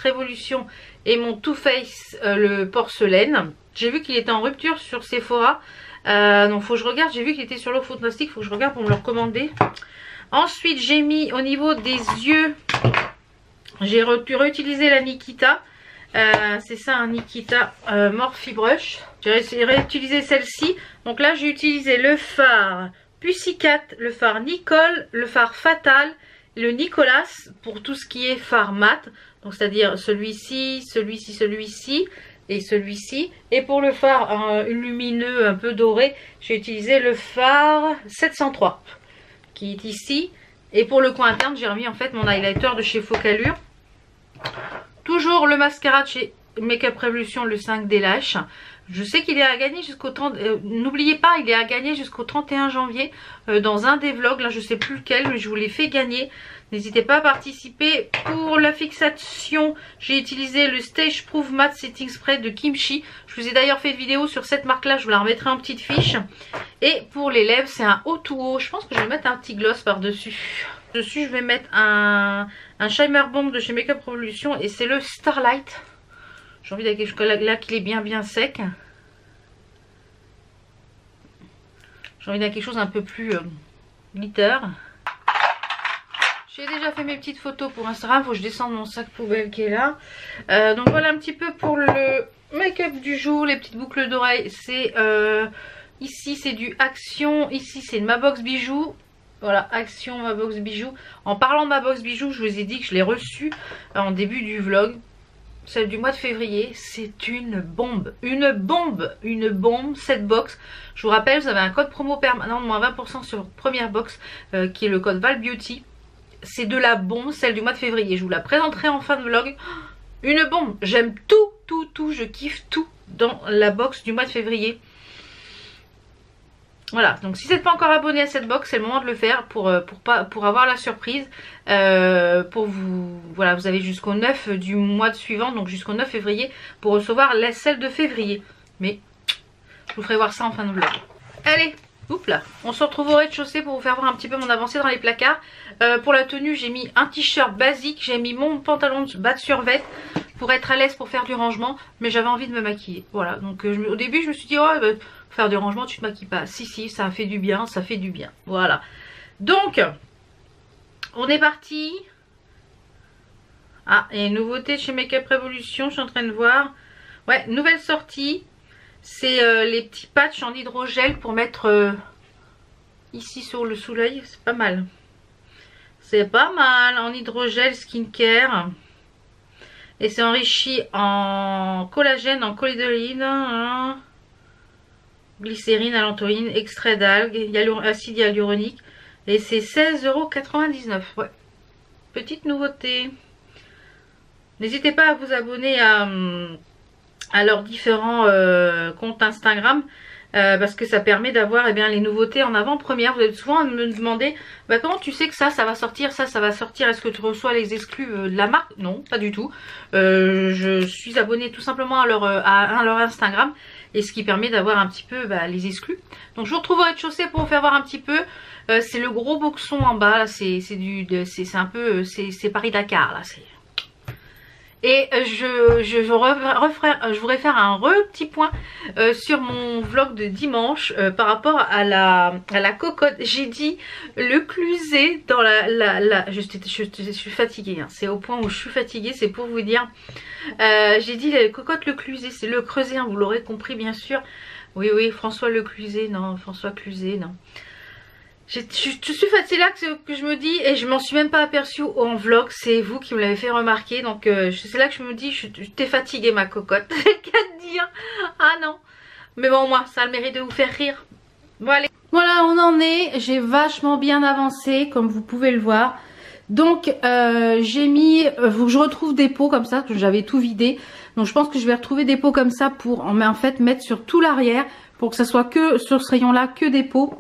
Révolution et mon Too Faced le porcelaine. J'ai vu qu'il était en rupture sur Sephora. Donc faut que je regarde, j'ai vu qu'il était sur l'eau fantastique, faut que je regarde pour me le recommander. Ensuite j'ai mis au niveau des yeux, j'ai réutilisé la Nikita. C'est ça, un Nikita Morphe Brush. J'ai réutilisé celle-ci. Donc là j'ai utilisé le fard Pussycat, le fard Nicole, le fard Fatal, le Nicolas pour tout ce qui est fard mat. Donc c'est-à-dire celui-ci, celui-ci, celui-ci et celui-ci. Et pour le fard lumineux un peu doré, j'ai utilisé le fard 703 qui est ici. Et pour le coin interne, j'ai remis en fait mon highlighter de chez Focallure. Toujours le mascara de chez Makeup Revolution, le 5D Lash. Je sais qu'il est à gagner jusqu'au 30... N'oubliez pas, il est à gagner jusqu'au 31 janvier dans un des vlogs. Là, je sais plus lequel, mais je vous l'ai fait gagner. N'hésitez pas à participer. Pour la fixation, j'ai utilisé le Stage Proof Matte Setting Spray de Kimchi. Je vous ai d'ailleurs fait une vidéo sur cette marque-là. Je vous la remettrai en petite fiche. Et pour les lèvres, c'est un O2O. Je pense que je vais mettre un petit gloss par-dessus. Dessus, je vais mettre un Shimmer Bomb de chez Makeup Revolution. Et c'est le Starlight. J'ai envie d'avoir quelque chose là qu'il est bien sec. J'ai envie d'avoir quelque chose un peu plus glitter. J'ai déjà fait mes petites photos pour Instagram. Il faut que je descende mon sac poubelle qui est là. Donc voilà un petit peu pour le make-up du jour. Les petites boucles d'oreilles. C'est ici c'est du Action. Ici c'est de ma box bijoux. Voilà, Action, ma box bijoux. En parlant de ma box bijoux, je vous ai dit que je l'ai reçue en début du vlog. Celle du mois de février, c'est une bombe. Une bombe, cette box. Je vous rappelle, vous avez un code promo permanent de moins 20% sur votre première box qui est le code ValBeauty. C'est de la bombe, celle du mois de février. Je vous la présenterai en fin de vlog. Une bombe. J'aime tout. Je kiffe tout dans la box du mois de février. Voilà, donc si vous n'êtes pas encore abonné à cette box, c'est le moment de le faire pour avoir la surprise. Voilà, vous avez jusqu'au 9 du mois suivant, donc jusqu'au 9 février, pour recevoir celle de février. Mais je vous ferai voir ça en fin de vlog. Allez, oups là, on se retrouve au rez-de-chaussée pour vous faire voir un petit peu mon avancée dans les placards. Pour la tenue, j'ai mis un t-shirt basique, j'ai mis mon pantalon de bas de survêt pour être à l'aise pour faire du rangement, mais j'avais envie de me maquiller. Voilà, donc au début je me suis dit, oh, faire du rangement, tu te maquilles pas. Si, ça fait du bien, ça fait du bien. Voilà. Donc, on est parti. Ah, et une nouveauté chez Makeup Revolution, je suis en train de voir. Ouais, nouvelle sortie. C'est les petits patchs en hydrogel pour mettre ici sur le sous l'œil. C'est pas mal. C'est pas mal. En hydrogel skincare. Et c'est enrichi en collagène, en cholédoline, glycérine, allantoïne, extrait d'algues, acide hyaluronique. Et c'est 16,99 €. Ouais. Petite nouveauté. N'hésitez pas à vous abonner à leurs différents comptes Instagram. Parce que ça permet d'avoir les nouveautés en avant-première. Vous êtes souvent à me demander comment tu sais que ça va sortir, ça va sortir. Est-ce que tu reçois les exclus de la marque? Non, pas du tout. Je suis abonnée tout simplement à leur Instagram. Et ce qui permet d'avoir un petit peu les exclus. Donc je vous retrouve au rez-de-chaussée pour vous faire voir un petit peu. C'est le gros boxon en bas. C'est un peu, c'est Paris-Dakar là. Et je voudrais faire un petit point sur mon vlog de dimanche par rapport à la cocotte. J'ai dit le clusé dans je suis fatiguée, hein. C'est au point où je suis fatiguée, c'est pour vous dire. J'ai dit la cocotte le clusé, c'est le creuset, hein, vous l'aurez compris bien sûr. Oui, François le clusé, non, François Cluzet, non. Je suis fatiguée, c'est là que je me dis, et je m'en suis même pas aperçue en vlog, c'est vous qui me l'avez fait remarquer, donc c'est là que je me dis, t'es fatiguée ma cocotte, qu'à te dire, ah non, mais bon moi, ça a le mérite de vous faire rire, bon allez. Voilà, on en est, j'ai vachement bien avancé, comme vous pouvez le voir, donc j'ai mis, faut que je retrouve des pots comme ça, parce que j'avais tout vidé, donc je pense que je vais retrouver des pots comme ça pour en fait mettre sur tout l'arrière, pour que ça soit que sur ce rayon là, que des pots.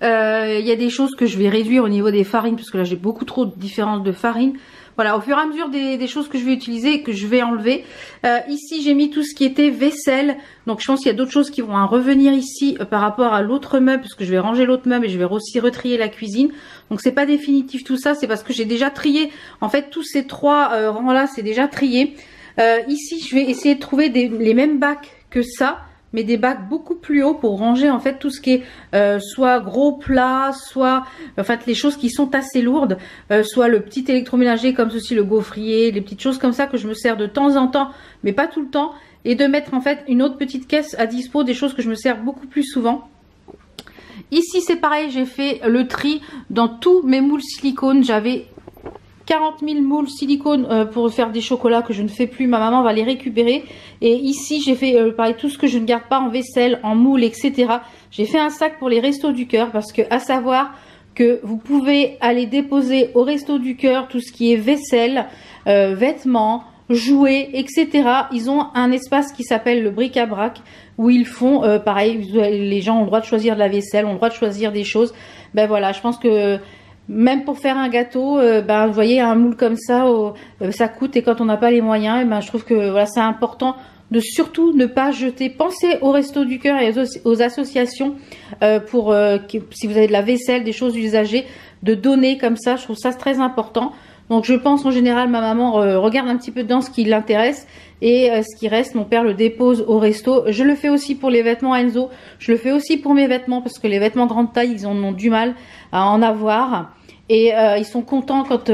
Il y a des choses que je vais réduire au niveau des farines parce que là j'ai beaucoup trop de différences de farine. Voilà, au fur et à mesure des choses que je vais utiliser et que je vais enlever. Ici j'ai mis tout ce qui était vaisselle. Donc je pense qu'il y a d'autres choses qui vont en revenir ici par rapport à l'autre meuble, parce que je vais ranger l'autre meuble et je vais aussi retrier la cuisine. Donc c'est pas définitif tout ça, c'est parce que j'ai déjà trié. En fait tous ces trois rangs là c'est déjà trié. Ici je vais essayer de trouver les mêmes bacs que ça, mais des bacs beaucoup plus hauts pour ranger en fait tout ce qui est soit gros plats, soit en fait les choses qui sont assez lourdes, soit le petit électroménager comme ceci, le gaufrier, les petites choses comme ça que je me sers de temps en temps, mais pas tout le temps, et de mettre en fait une autre petite caisse à dispo des choses que je me sers beaucoup plus souvent. Ici c'est pareil, j'ai fait le tri dans tous mes moules silicone. J'avais 40 000 moules silicone pour faire des chocolats que je ne fais plus. Ma maman va les récupérer. Et ici, j'ai fait pareil, tout ce que je ne garde pas en vaisselle, en moule, etc. J'ai fait un sac pour les Restos du Cœur parce que, à savoir que vous pouvez aller déposer au Restos du Cœur tout ce qui est vaisselle, vêtements, jouets, etc. Ils ont un espace qui s'appelle le bric-à-brac où ils font pareil. Les gens ont le droit de choisir de la vaisselle, ont le droit de choisir des choses. Ben voilà, je pense que même pour faire un gâteau, vous voyez un moule comme ça, ça coûte, et quand on n'a pas les moyens, et je trouve que voilà, c'est important de surtout ne pas jeter. Pensez aux Restos du Cœur et aux associations si vous avez de la vaisselle, des choses usagées, de donner comme ça. Je trouve ça très important. Donc je pense en général, ma maman regarde un petit peu dedans ce qui l'intéresse, et ce qui reste, mon père le dépose au resto. Je le fais aussi pour les vêtements Enzo, je le fais aussi pour mes vêtements, parce que les vêtements grande taille, ils en ont du mal à en avoir. Et ils sont contents quand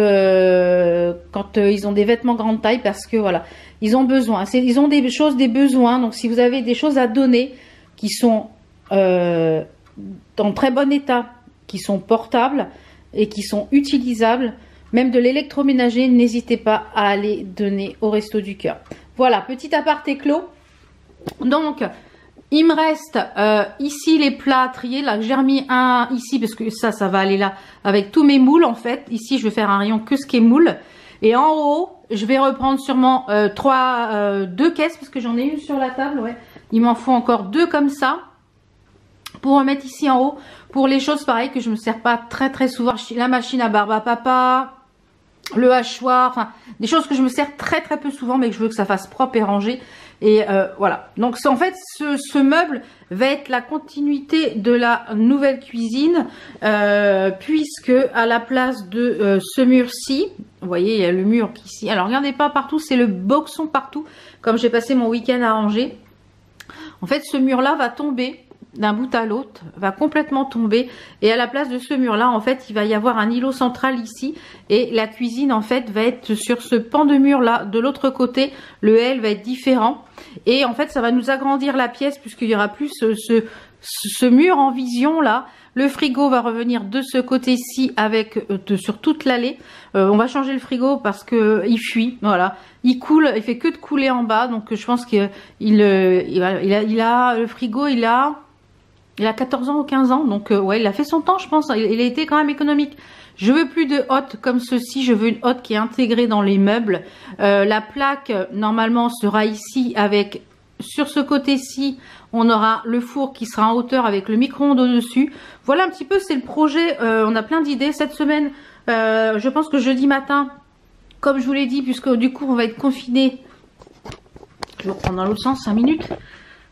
ils ont des vêtements grande taille, parce que voilà, ils ont besoin. Ils ont des choses, des besoins. Donc si vous avez des choses à donner qui sont en très bon état, qui sont portables et qui sont utilisables, même de l'électroménager, n'hésitez pas à aller donner au Restos du Cœur. Voilà, petit aparté clos. Donc il me reste ici les plats triés. Là, j'ai remis un ici parce que ça va aller là avec tous mes moules en fait. Ici, je vais faire un rayon que ce qui est moule. Et en haut, je vais reprendre sûrement deux caisses parce que j'en ai une sur la table. Ouais. Il m'en faut encore deux comme ça pour remettre ici en haut. Pour les choses pareilles que je me sers pas très souvent. La machine à barbe à papa, le hachoir, enfin des choses que je me sers très peu souvent, mais que je veux que ça fasse propre et rangé. Et voilà, donc en fait ce meuble va être la continuité de la nouvelle cuisine, puisque à la place de ce mur-ci, vous voyez il y a le mur ici, alors regardez pas partout, c'est le boxon partout, comme j'ai passé mon week-end à ranger. En fait ce mur là va tomber d'un bout à l'autre, va complètement tomber, et à la place de ce mur là en fait il va y avoir un îlot central ici, et la cuisine en fait va être sur ce pan de mur là. De l'autre côté le L va être différent, et en fait ça va nous agrandir la pièce puisqu'il y aura plus ce mur en vision là. Le frigo va revenir de ce côté-ci avec sur toute l'allée. On va changer le frigo parce que il fuit, voilà, il coule, il fait que de couler en bas, donc je pense que il a le frigo, il a 14 ans ou 15 ans, donc ouais, il a fait son temps, je pense. Il a été quand même économique. Je veux plus de hotte comme ceci, je veux une hotte qui est intégrée dans les meubles. La plaque, normalement, sera ici avec, sur ce côté-ci, on aura le four qui sera en hauteur avec le micro-ondes au-dessus. Voilà un petit peu, c'est le projet. On a plein d'idées cette semaine. Je pense que jeudi matin, comme je vous l'ai dit, puisque du coup, on va être confinés. Je vais reprendre dans l'autre sens, 5 minutes.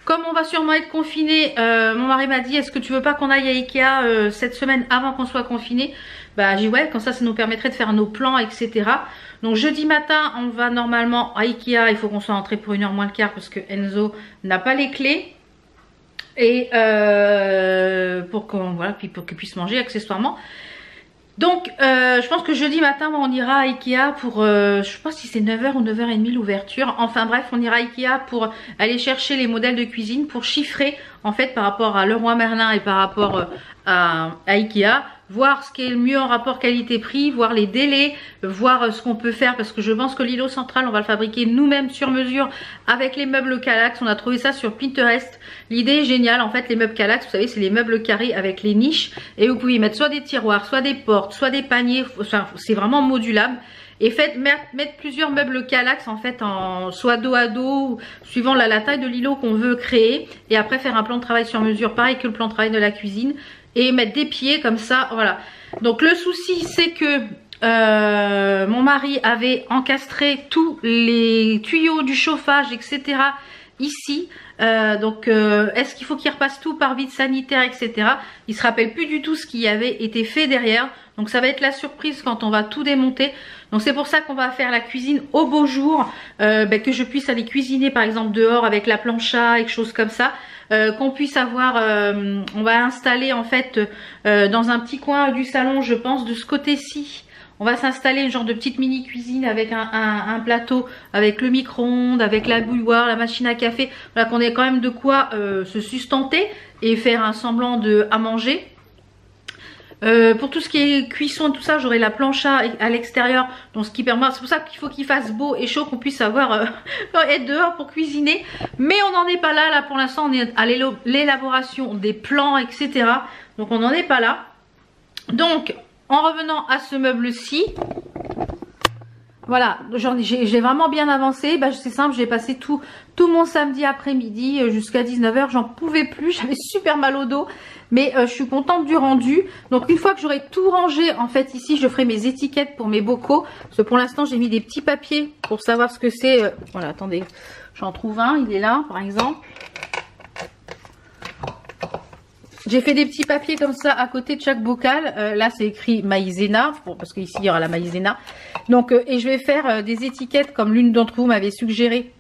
Comme on va sûrement être confiné, mon mari m'a dit est-ce que tu veux pas qu'on aille à Ikea cette semaine avant qu'on soit confiné? Bah j'ai dit ouais, comme ça nous permettrait de faire nos plans, etc. Donc jeudi matin on va normalement à Ikea, il faut qu'on soit entré pour 1h moins le quart parce que Enzo n'a pas les clés. Et pour qu'on voilà, puis pour qu'il puisse manger accessoirement. Donc je pense que jeudi matin on ira à Ikea pour je sais pas si c'est 9h ou 9h30 l'ouverture. Enfin bref, on ira à Ikea pour aller chercher les modèles de cuisine pour chiffrer en fait par rapport à Leroy Merlin et par rapport à Ikea, voir ce qui est le mieux en rapport qualité-prix, voir les délais, voir ce qu'on peut faire parce que je pense que l'îlot central on va le fabriquer nous-mêmes sur mesure avec les meubles Kallax. On a trouvé ça sur Pinterest. L'idée est géniale en fait, les meubles Kallax, vous savez c'est les meubles carrés avec les niches et vous pouvez mettre soit des tiroirs, soit des portes, soit des paniers, enfin c'est vraiment modulable. Et faites mettre plusieurs meubles Kallax en fait en soit dos à dos suivant la taille de l'îlot qu'on veut créer et après faire un plan de travail sur mesure pareil que le plan de travail de la cuisine et mettre des pieds comme ça, voilà. Donc le souci c'est que mon mari avait encastré tous les tuyaux du chauffage etc ici. Est-ce qu'il faut qu'il repasse tout par vide sanitaire etc. Il se rappelle plus du tout ce qui avait été fait derrière. Donc ça va être la surprise quand on va tout démonter. Donc c'est pour ça qu'on va faire la cuisine au beau jour. Que je puisse aller cuisiner par exemple dehors avec la plancha et choses comme ça. Qu'on puisse avoir, on va installer en fait dans un petit coin du salon je pense de ce côté-ci. On va s'installer une genre de petite mini cuisine avec un plateau, avec le micro-ondes, avec la bouilloire, la machine à café. Voilà qu'on ait quand même de quoi se sustenter et faire un semblant de à manger. Pour tout ce qui est cuisson et tout ça, j'aurai la plancha à l'extérieur. Donc ce qui permet, c'est pour ça qu'il faut qu'il fasse beau et chaud, qu'on puisse avoir être dehors pour cuisiner. Mais on n'en est pas là. Là pour l'instant on est à l'élaboration des plans, etc. Donc on n'en est pas là. Donc en revenant à ce meuble-ci, voilà, j'ai vraiment bien avancé. Bah, c'est simple, j'ai passé tout mon samedi après-midi jusqu'à 19h. J'en pouvais plus, j'avais super mal au dos. Mais je suis contente du rendu. Donc une fois que j'aurai tout rangé, en fait ici je ferai mes étiquettes pour mes bocaux. Parce que pour l'instant j'ai mis des petits papiers pour savoir ce que c'est. Voilà, attendez, j'en trouve un, il est là par exemple. J'ai fait des petits papiers comme ça à côté de chaque bocal. Là c'est écrit maïzena, bon, parce qu'ici il y aura la maïzena. Donc et je vais faire des étiquettes comme l'une d'entre vous m'avait suggéré,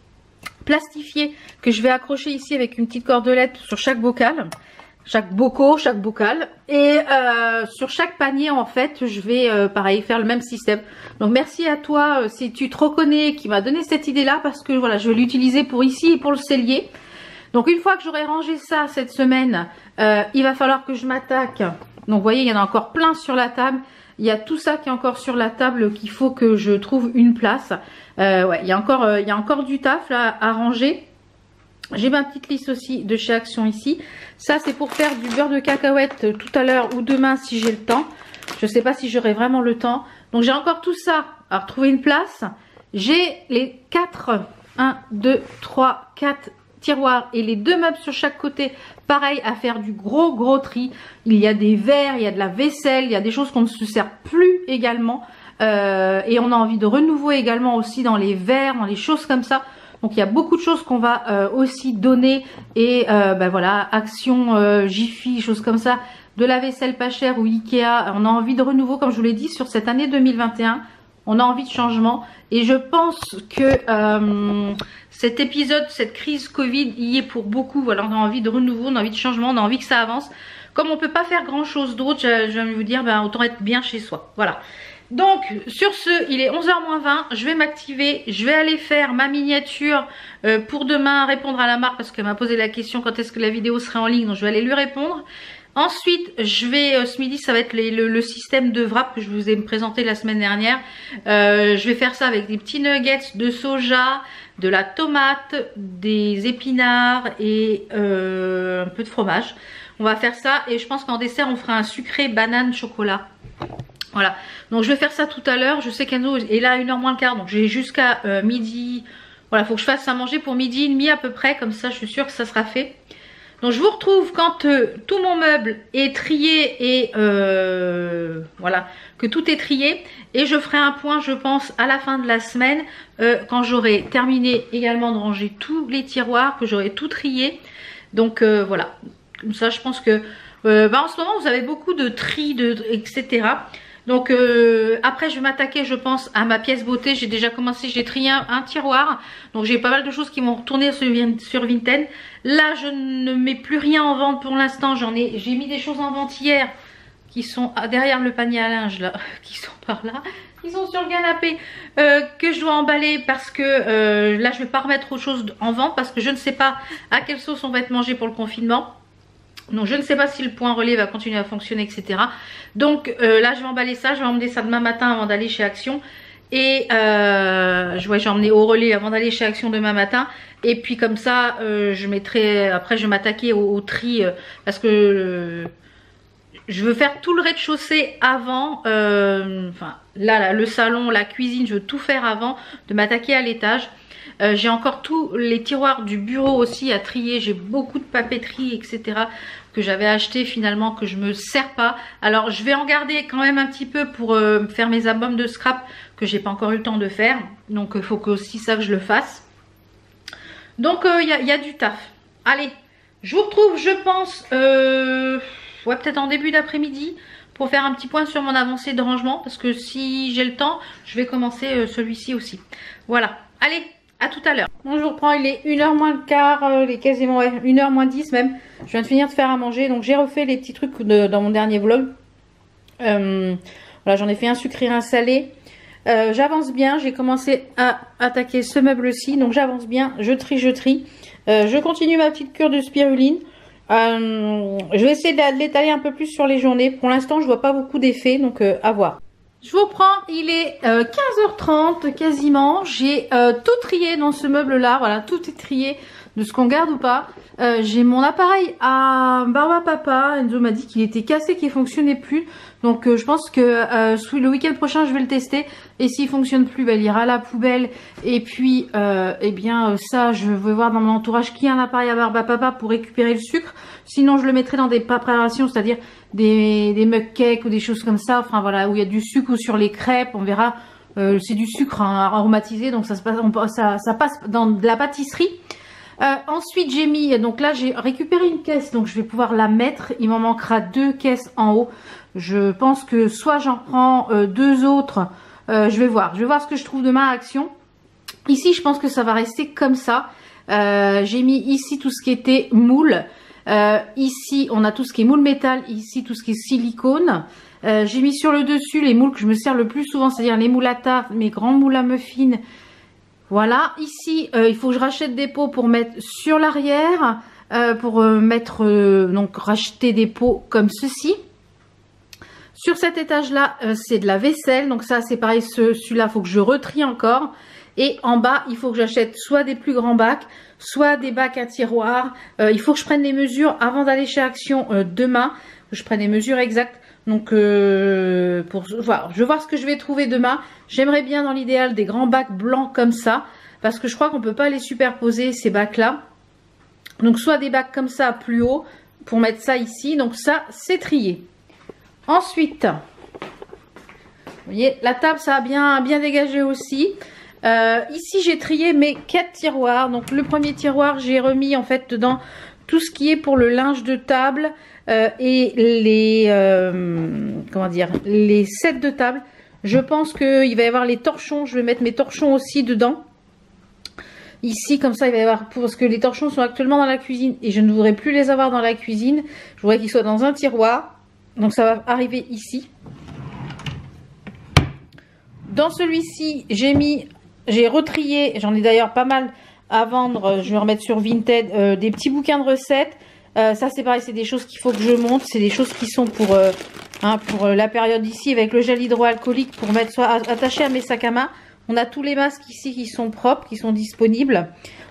plastifiées, que je vais accrocher ici avec une petite cordelette sur chaque bocal. Chaque bocal. Et sur chaque panier en fait je vais pareil faire le même système. Donc merci à toi si tu te reconnais qui m'a donné cette idée là, parce que voilà je vais l'utiliser pour ici et pour le cellier. Donc une fois que j'aurai rangé ça cette semaine, il va falloir que je m'attaque. Donc vous voyez il y en a encore plein sur la table. Il y a tout ça qui est encore sur la table qu'il faut que je trouve une place. Ouais, il y a encore du taf là à ranger. J'ai ma petite liste aussi de chez Action ici. Ça c'est pour faire du beurre de cacahuète tout à l'heure ou demain si j'ai le temps. Je ne sais pas si j'aurai vraiment le temps. Donc j'ai encore tout ça à retrouver une place. J'ai les 4 tiroirs et les 2 meubles sur chaque côté. Pareil à faire du gros tri. Il y a des verres, il y a de la vaisselle, il y a des choses qu'on ne se sert plus également. Et on a envie de renouveau également aussi dans les verres, dans les choses comme ça. Donc il y a beaucoup de choses qu'on va aussi donner et voilà, Action, Jiffy, choses comme ça, de la vaisselle pas chère ou Ikea. On a envie de renouveau comme je vous l'ai dit sur cette année 2021. On a envie de changement et je pense que cet épisode, cette crise Covid y est pour beaucoup. Voilà, on a envie de renouveau, on a envie de changement, on a envie que ça avance. Comme on peut pas faire grand chose d'autre, je vais vous dire, autant être bien chez soi. Voilà. Donc sur ce, il est 11h-20, je vais m'activer, je vais aller faire ma miniature pour demain, répondre à la marque parce qu'elle m'a posé la question quand est-ce que la vidéo serait en ligne, donc je vais aller lui répondre. Ensuite, je vais, ce midi, ça va être le système de wrap que je vous ai présenté la semaine dernière. Je vais faire ça avec des petits nuggets de soja, de la tomate, des épinards et un peu de fromage. On va faire ça et je pense qu'en dessert, on fera un sucré banane chocolat. Voilà, donc je vais faire ça tout à l'heure. Je sais qu'Enzo est là à 1h moins le quart, donc j'ai jusqu'à midi. Voilà, il faut que je fasse à manger pour midi et demi à peu près, comme ça je suis sûre que ça sera fait. Donc je vous retrouve quand tout mon meuble est trié et voilà, que tout est trié. Et je ferai un point, je pense, à la fin de la semaine, quand j'aurai terminé également de ranger tous les tiroirs, que j'aurai tout trié. Donc voilà, comme ça je pense que en ce moment vous avez beaucoup de tri, etc. Donc après je vais m'attaquer, je pense, à ma pièce beauté. J'ai déjà commencé, j'ai trié un tiroir. Donc j'ai pas mal de choses qui vont retourner sur Vinted. Là je ne mets plus rien en vente pour l'instant. J'ai mis des choses en vente hier qui sont derrière le panier à linge là, qui sont par là, qui sont sur le canapé, que je dois emballer parce que là je vais pas remettre autre chose en vente parce que je ne sais pas à quelle sauce on va être mangé pour le confinement. Donc je ne sais pas si le point relais va continuer à fonctionner, etc. Donc là je vais emballer ça, je vais emmener ça demain matin avant d'aller chez Action. Et je vais emmener au relais avant d'aller chez Action demain matin. Et puis comme ça je mettrai, après je vais m'attaquer au tri parce que je veux faire tout le rez-de-chaussée avant, enfin là le salon, la cuisine, je veux tout faire avant de m'attaquer à l'étage. J'ai encore tous les tiroirs du bureau aussi à trier, j'ai beaucoup de papeterie, etc. que j'avais acheté finalement, que je me sers pas. Alors je vais en garder quand même un petit peu pour faire mes albums de scrap que j'ai pas encore eu le temps de faire. Donc il faut que aussi ça que je le fasse. Donc il y a du taf. Allez, je vous retrouve, je pense, ouais, peut-être en début d'après-midi pour faire un petit point sur mon avancée de rangement. Parce que si j'ai le temps, je vais commencer celui-ci aussi. Voilà, allez, à tout à l'heure. Bon, je vous reprends, il est 1h moins le quart, il est quasiment ouais, 1h moins 10 même. Je viens de finir de faire à manger, donc j'ai refait les petits trucs dans mon dernier vlog. Voilà, j'en ai fait un sucré, un salé. J'avance bien, j'ai commencé à attaquer ce meuble-ci, donc j'avance bien, je trie, je continue ma petite cure de spiruline. Je vais essayer de l'étaler un peu plus sur les journées. Pour l'instant, je vois pas beaucoup d'effets, donc à voir. Je vous reprends, il est 15h30 quasiment. J'ai tout trié dans ce meuble-là. Voilà, tout est trié de ce qu'on garde ou pas. J'ai mon appareil à Barba Papa. Enzo m'a dit qu'il était cassé, qu'il fonctionnait plus. Donc je pense que le week-end prochain, je vais le tester. Et s'il fonctionne plus, bah, il ira à la poubelle. Et puis, eh bien, ça, je vais voir dans mon entourage qui a un appareil à Barba Papa pour récupérer le sucre. Sinon, je le mettrai dans des préparations, c'est-à-dire des mug cakes ou des choses comme ça. Enfin voilà, où il y a du sucre ou sur les crêpes, on verra. C'est du sucre hein, aromatisé, donc ça passe dans de la pâtisserie. Ensuite j'ai mis, donc là j'ai récupéré une caisse, donc je vais pouvoir la mettre. Il m'en manquera 2 caisses en haut. Je pense que soit j'en prends 2 autres, je vais voir ce que je trouve demain à Action. Ici je pense que ça va rester comme ça. J'ai mis ici tout ce qui était moule. Ici on a tout ce qui est moule métal, ici tout ce qui est silicone. J'ai mis sur le dessus les moules que je me sers le plus souvent, c'est-à-dire les moules à tarte, mes grands moules à muffins. Voilà, ici il faut que je rachète des pots pour mettre sur l'arrière, pour donc racheter des pots comme ceci. Sur cet étage là c'est de la vaisselle, donc ça c'est pareil, celui-là il faut que je retrie encore. Et en bas il faut que j'achète soit des plus grands bacs, soit des bacs à tiroirs. Il faut que je prenne les mesures avant d'aller chez Action demain, que je prenne les mesures exactes. Donc voilà, je vais voir ce que je vais trouver demain. J'aimerais bien dans l'idéal des grands bacs blancs comme ça, parce que je crois qu'on peut pas les superposer ces bacs là. Donc soit des bacs comme ça plus haut pour mettre ça ici. Donc ça c'est trié. Ensuite, vous voyez la table ça a bien dégagé aussi. Ici j'ai trié mes 4 tiroirs. Donc le premier tiroir j'ai remis en fait dedans tout ce qui est pour le linge de table. Et les comment dire, les sets de table. Je pense qu'il va y avoir les torchons. Je vais mettre mes torchons aussi dedans. Ici comme ça il va y avoir, parce que les torchons sont actuellement dans la cuisine et je ne voudrais plus les avoir dans la cuisine. Je voudrais qu'ils soient dans un tiroir. Donc ça va arriver ici. Dans celui-ci j'ai retrié, j'en ai d'ailleurs pas mal à vendre. Je vais remettre sur Vinted des petits bouquins de recettes. Ça c'est pareil, c'est des choses qu'il faut que je monte, c'est des choses qui sont pour la période ici, avec le gel hydroalcoolique pour mettre soit attaché à mes sacs à main. On a tous les masques ici qui sont propres, qui sont disponibles.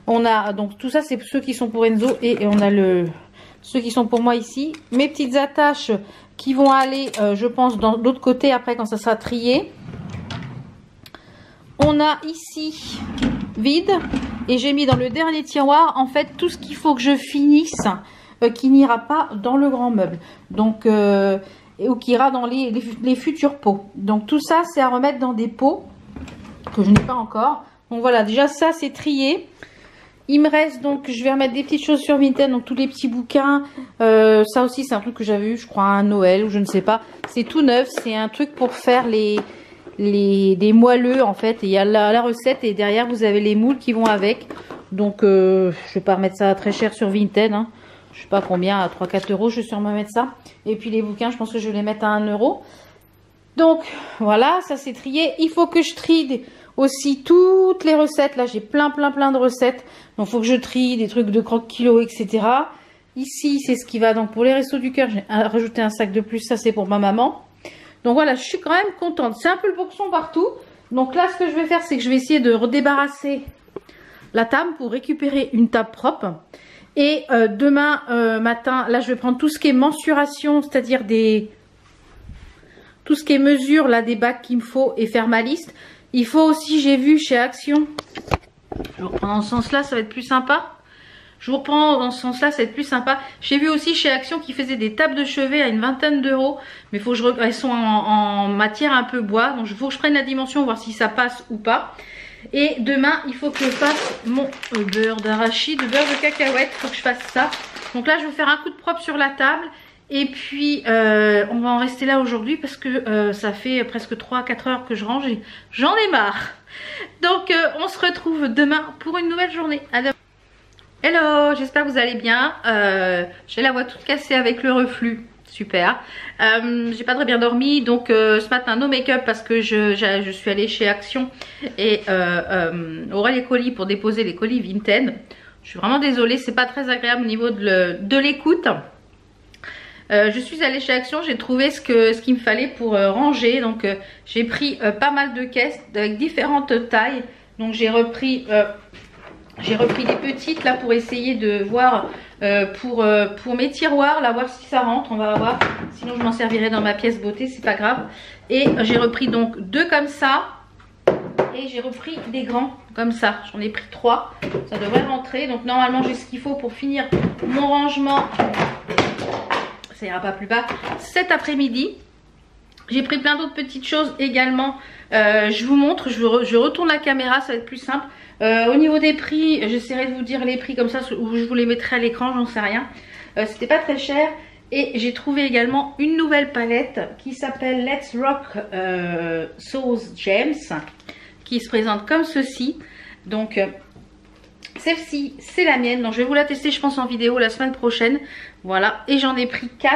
On a donc tout ça, c'est ceux qui sont pour Enzo, et on a ceux qui sont pour moi ici. Mes petites attaches qui vont aller, je pense, dans l'autre côté après quand ça sera trié. On a ici vide, et j'ai mis dans le dernier tiroir en fait tout ce qu'il faut que je finisse qui n'ira pas dans le grand meuble. Donc, ou qui ira dans les futurs pots. Donc tout ça, c'est à remettre dans des pots que je n'ai pas encore. Donc voilà, déjà ça, c'est trié. Il me reste donc, je vais remettre des petites choses sur Vinted, donc tous les petits bouquins. Ça aussi, c'est un truc que j'avais eu, je crois, à un Noël ou je ne sais pas. C'est tout neuf, c'est un truc pour faire des moelleux en fait. Et il y a la recette et derrière, vous avez les moules qui vont avec. Donc, je vais pas remettre ça très cher sur Vinted. Hein. Je sais pas combien, à 3-4 euros, je vais sûrement mettre ça. Et puis les bouquins, je pense que je vais les mettre à 1 euro. Donc, voilà, ça c'est trié. Il faut que je trie aussi toutes les recettes. Là, j'ai plein de recettes. Donc, il faut que je trie des trucs de croque-kilo, etc. Ici, c'est ce qui va. Donc, pour les restos du cœur, j'ai rajouté un sac de plus. Ça, c'est pour ma maman. Donc, voilà, je suis quand même contente. C'est un peu le boxon partout. Donc, là, ce que je vais faire, c'est que je vais essayer de redébarrasser la table pour récupérer une table propre. Et demain matin, là, je vais prendre tout ce qui est mensuration, c'est-à-dire tout ce qui est mesure, là, des bacs qu'il me faut et faire ma liste. Il faut aussi, j'ai vu chez Action, je vous reprends dans ce sens-là, ça va être plus sympa. Je vous reprends dans ce sens-là, ça va être plus sympa. J'ai vu aussi chez Action qui faisait des tables de chevet à une 20aine d'euros. Mais il faut que elles sont en matière un peu bois. Donc il faut que je prenne la dimension, voir si ça passe ou pas. Et demain, il faut que je fasse mon beurre d'arachide, beurre de cacahuète. Il faut que je fasse ça. Donc là, je vais faire un coup de propre sur la table. Et puis, on va en rester là aujourd'hui parce que ça fait presque 3-4 heures que je range et j'en ai marre. Donc, on se retrouve demain pour une nouvelle journée. À demain. Hello, j'espère que vous allez bien. J'ai la voix toute cassée avec le reflux. Super. J'ai pas très bien dormi, donc ce matin no make-up parce que je suis allée chez Action et aurait les colis pour déposer les colis Vinted. Je suis vraiment désolée, c'est pas très agréable au niveau de l'écoute. Je suis allée chez Action, j'ai trouvé ce qu'il me fallait pour ranger. Donc j'ai pris pas mal de caisses avec différentes tailles. Donc j'ai repris les petites là pour essayer de voir pour mes tiroirs, là voir si ça rentre, on va voir. Sinon je m'en servirai dans ma pièce beauté, c'est pas grave. Et j'ai repris donc 2 comme ça. Et j'ai repris des grands comme ça. J'en ai pris 3. Ça devrait rentrer. Donc normalement j'ai ce qu'il faut pour finir mon rangement. Ça ira pas plus bas cet après-midi. J'ai pris plein d'autres petites choses également. Je vous montre, je retourne la caméra, ça va être plus simple. Au niveau des prix, j'essaierai de vous dire les prix comme ça, ou je vous les mettrai à l'écran, j'en sais rien. C'était pas très cher. Et j'ai trouvé également une nouvelle palette qui s'appelle Let's Rock Sauce James, qui se présente comme ceci. Donc celle-ci, c'est la mienne. Donc je vais vous la tester, je pense, en vidéo la semaine prochaine. Voilà, et j'en ai pris 4.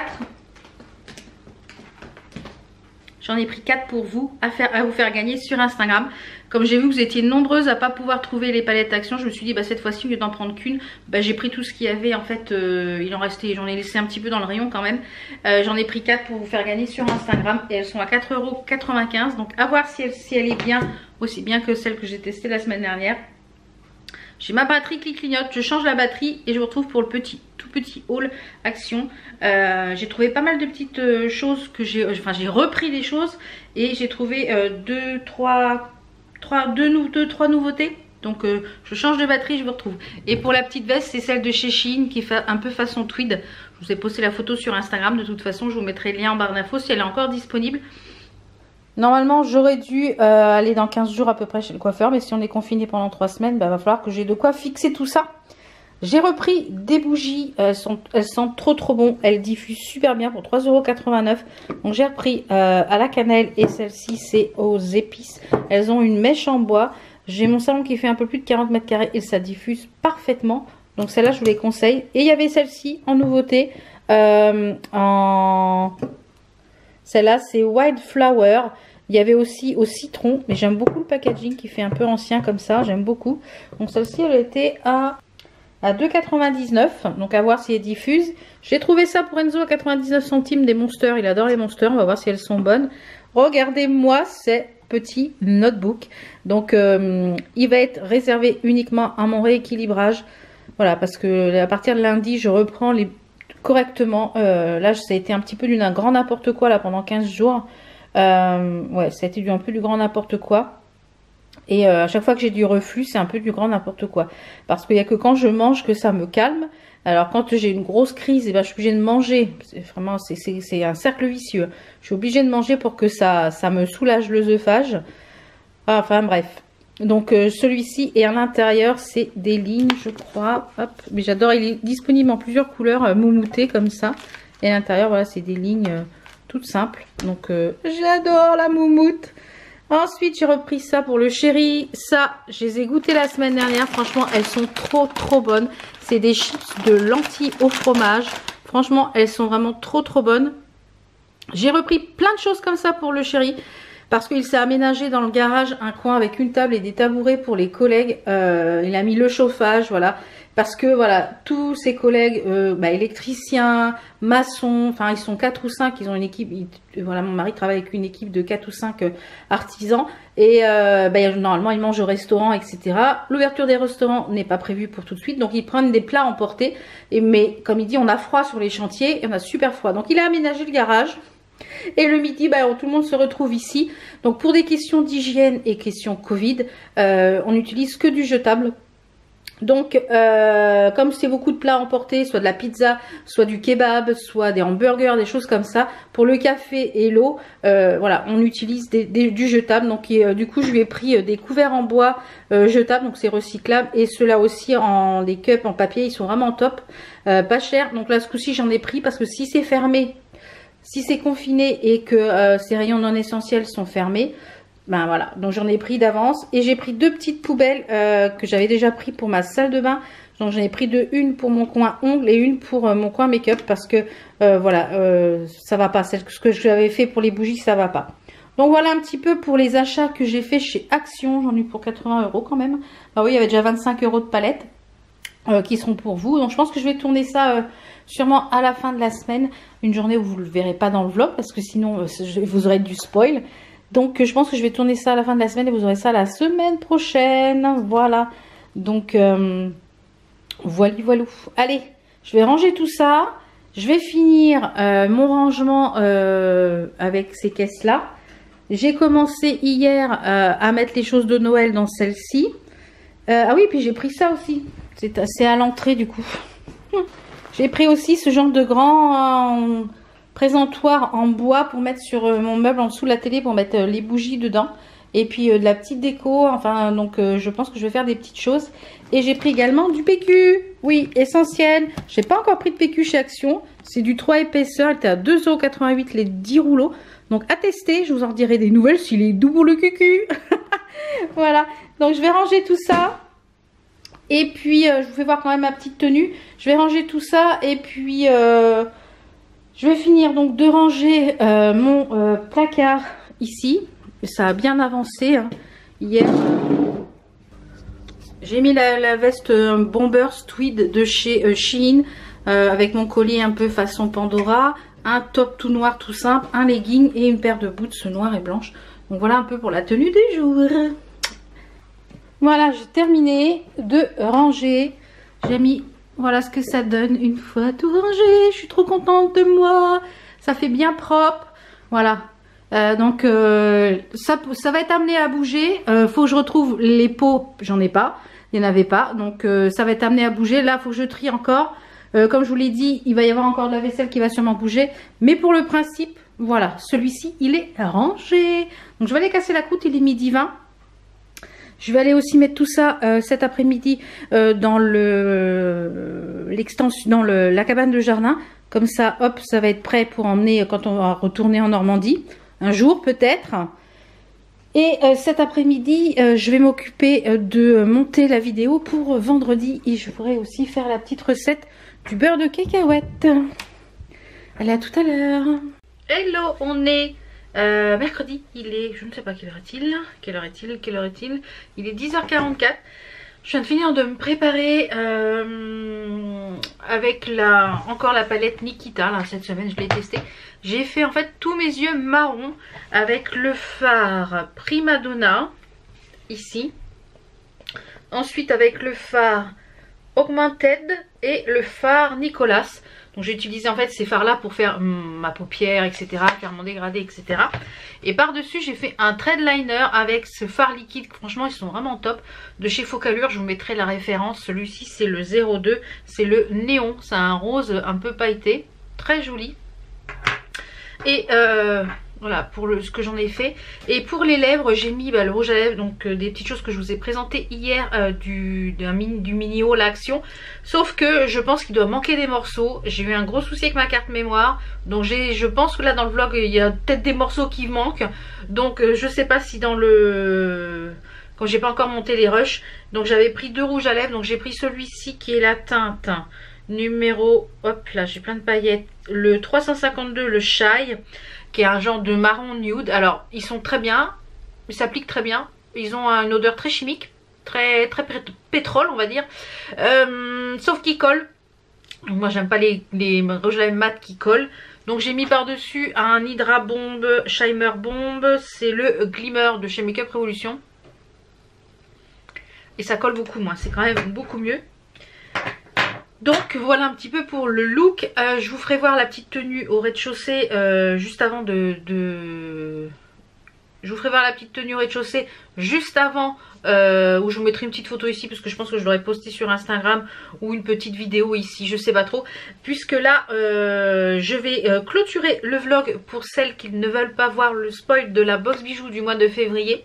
J'en ai pris 4 pour vous, à vous faire gagner sur Instagram. Comme j'ai vu que vous étiez nombreuses à pas pouvoir trouver les palettes Action, je me suis dit bah cette fois-ci au lieu d'en prendre qu'une, bah, j'ai pris tout ce qu'il y avait. En fait il en restait, j'en ai laissé un petit peu dans le rayon quand même. J'en ai pris 4 pour vous faire gagner sur Instagram et elles sont à 4,95 €. Donc à voir si elle est bien, aussi bien que celle que j'ai testée la semaine dernière. J'ai ma batterie qui clignote, je change la batterie et je vous retrouve pour le tout petit haul Action. J'ai trouvé pas mal de petites choses que j'ai repris des choses et j'ai trouvé 2-3 nouveautés. Donc je change de batterie, je vous retrouve. Et pour la petite veste, c'est celle de chez Shein qui fait un peu façon tweed. Je vous ai posté la photo sur Instagram, de toute façon je vous mettrai le lien en barre d'infos si elle est encore disponible. Normalement, j'aurais dû aller dans 15 jours à peu près chez le coiffeur. Mais si on est confiné pendant 3 semaines, bah, va falloir que j'ai de quoi fixer tout ça. J'ai repris des bougies. Elles sentent trop bon. Elles diffusent super bien pour 3,89 €. Donc j'ai repris à la cannelle. Et celle-ci, c'est aux épices. Elles ont une mèche en bois. J'ai mon salon qui fait un peu plus de 40 mètres carrés. Et ça diffuse parfaitement. Donc celle-là, je vous les conseille. Et il y avait celle-ci en nouveauté. Celle-là, c'est Wildflower. Il y avait aussi au citron. Mais j'aime beaucoup le packaging qui fait un peu ancien comme ça. J'aime beaucoup. Donc celle-ci, elle était à 2,99 €. Donc à voir si elle diffuse. J'ai trouvé ça pour Enzo à 99 centimes des Monsters. Il adore les Monsters. On va voir si elles sont bonnes. Regardez-moi ces petits notebooks. Donc il va être réservé uniquement à mon rééquilibrage. Voilà, parce que à partir de lundi, je reprends correctement. Là, ça a été un petit peu d'un grand n'importe quoi là pendant 15 jours. Ouais, ça a été un peu du grand n'importe quoi. Et à chaque fois que j'ai du reflux, c'est un peu du grand n'importe quoi. Parce qu'il n'y a que quand je mange que ça me calme. Alors quand j'ai une grosse crise, eh ben, je suis obligée de manger. Vraiment, c'est un cercle vicieux. Je suis obligée de manger pour que ça me soulage l'œsophage. Enfin bref. Donc celui-ci, et à l'intérieur, c'est des lignes, je crois. Hop, mais j'adore, il est disponible en plusieurs couleurs, moumoutées comme ça. Et à l'intérieur, voilà, c'est des lignes toutes simples. Donc j'adore la moumoute. Ensuite, j'ai repris ça pour le chéri. Ça, je les ai goûtées la semaine dernière. Franchement, elles sont trop bonnes. C'est des chips de lentilles au fromage. Franchement, elles sont vraiment trop bonnes. J'ai repris plein de choses comme ça pour le chéri. Parce qu'il s'est aménagé dans le garage un coin avec une table et des tabourets pour les collègues. Il a mis le chauffage, voilà. Parce que voilà, tous ses collègues, électriciens, maçons, enfin ils sont 4 ou 5, ils ont une équipe, voilà, mon mari travaille avec une équipe de 4 ou 5 artisans. Et normalement ils mangent au restaurant, etc. L'ouverture des restaurants n'est pas prévue pour tout de suite, donc ils prennent des plats emportés. Mais comme il dit, on a froid sur les chantiers, et on a super froid. Donc il a aménagé le garage. Et le midi, tout le monde se retrouve ici. Donc pour des questions d'hygiène et questions Covid, on n'utilise que du jetable. Donc comme c'est beaucoup de plats emportés, soit de la pizza, soit du kebab, soit des hamburgers, des choses comme ça, pour le café et l'eau, voilà, on utilise du jetable. Donc du coup je lui ai pris des couverts en bois jetables, donc c'est recyclable, et ceux-là aussi en des cups en papier, ils sont vraiment top, pas cher. Donc là ce coup-ci j'en ai pris parce que si c'est fermé, si c'est confiné et que ces rayons non essentiels sont fermés, ben voilà, donc j'en ai pris d'avance. Et j'ai pris 2 petites poubelles que j'avais déjà pris pour ma salle de bain. Donc j'en ai pris 2, une pour mon coin ongles et une pour mon coin make-up, parce que voilà, ça va pas. Ce que j'avais fait pour les bougies, ça va pas. Donc voilà un petit peu pour les achats que j'ai fait chez Action. J'en ai eu pour 80 € quand même. Ah oui, il y avait déjà 25 € de palette qui seront pour vous. Donc je pense que je vais tourner ça sûrement à la fin de la semaine. Une journée où vous ne le verrez pas dans le vlog, parce que sinon vous aurez du spoil. Donc je pense que je vais tourner ça à la fin de la semaine et vous aurez ça la semaine prochaine. Voilà. Donc voilà. Allez, je vais ranger tout ça. Je vais finir mon rangement avec ces caisses-là. J'ai commencé hier à mettre les choses de Noël dans celle-ci. Ah oui, puis j'ai pris ça aussi. C'est à l'entrée du coup. J'ai pris aussi ce genre de grand présentoir en bois pour mettre sur mon meuble en dessous de la télé, pour mettre les bougies dedans. Et puis de la petite déco. Enfin, donc je pense que je vais faire des petites choses. Et j'ai pris également du PQ. Oui, essentiel. J'ai pas encore pris de PQ chez Action. C'est du 3 épaisseurs. Il était à 2,88 € les 10 rouleaux. Donc à tester. Je vous en dirai des nouvelles s'il est doux pour le cucu. Voilà. Donc je vais ranger tout ça. Et puis je vous fais voir quand même ma petite tenue. Je vais ranger tout ça. Et puis je vais finir donc de ranger mon placard ici. Ça a bien avancé hein. Hier. J'ai mis la veste Bombers Tweed de chez Shein avec mon collier un peu façon Pandora. Un top tout noir tout simple. Un legging et une paire de boots noires et blanches. Donc voilà un peu pour la tenue du jour. Voilà, j'ai terminé de ranger. J'ai mis, voilà ce que ça donne une fois tout rangé. Je suis trop contente de moi. Ça fait bien propre. Voilà. Donc ça va être amené à bouger. Faut que je retrouve les pots. J'en ai pas. Il n'y en avait pas. Donc ça va être amené à bouger. Là, faut que je trie encore. Comme je vous l'ai dit, il va y avoir encore de la vaisselle qui va sûrement bouger. Mais pour le principe, voilà. Celui-ci, il est rangé. Donc je vais aller casser la croûte. Il est 12h20. Je vais aller aussi mettre tout ça cet après-midi dans l'extension, dans la cabane de jardin. Comme ça, hop, ça va être prêt pour emmener quand on va retourner en Normandie. Un jour peut-être. Et cet après-midi, je vais m'occuper de monter la vidéo pour vendredi. Et je pourrai aussi faire la petite recette du beurre de cacahuète. Allez, à tout à l'heure. Hello, on est mercredi. Il est, je ne sais pas quelle heure est-il. Quelle heure est-il? Il est 10h44. Je viens de finir de me préparer avec encore la palette Nikita. Là, cette semaine, je l'ai testée. J'ai fait en fait tous mes yeux marrons avec le fard Prima Donna, ici. Ensuite avec le fard Augmented et le fard Nicolas. Donc j'ai utilisé en fait ces fards là pour faire ma paupière, etc., faire mon dégradé, etc. Et par dessus j'ai fait un thread liner avec ce fard liquide. Franchement ils sont vraiment top, de chez Focallure. Je vous mettrai la référence. Celui-ci c'est le 02, c'est le néon, c'est un rose un peu pailleté, très joli. Et voilà pour ce que j'en ai fait. Et pour les lèvres j'ai mis le rouge à lèvres, donc des petites choses que je vous ai présentées hier, du mini haul à Action. Sauf que je pense qu'il doit manquer des morceaux. J'ai eu un gros souci avec ma carte mémoire, donc je pense que là dans le vlog il y a peut-être des morceaux qui manquent. Donc je sais pas si dans le... quand j'ai pas encore monté les rushs. Donc j'avais pris 2 rouges à lèvres, donc j'ai pris celui-ci qui est la teinte numéro... hop là j'ai plein de paillettes. Le 352, le Shy, qui est un genre de marron nude. Alors ils sont très bien, ils s'appliquent très bien, ils ont une odeur très chimique, très pétrole on va dire, sauf qu'ils collent. Donc moi j'aime pas les rouges à lèvres mat qui collent. Donc j'ai mis par dessus un Hydra Bomb Shimmer Bomb, c'est le Glimmer de chez Makeup Revolution, et ça colle beaucoup moins, c'est quand même beaucoup mieux. Donc voilà un petit peu pour le look. Je vous ferai voir la petite tenue au rez-de-chaussée juste avant Je vous ferai voir la petite tenue au rez-de-chaussée juste avant, où je vous mettrai une petite photo ici parce que je pense que je l'aurais postée sur Instagram, ou une petite vidéo ici, je sais pas trop. Puisque là je vais clôturer le vlog pour celles qui ne veulent pas voir le spoil de la box bijoux du mois de février.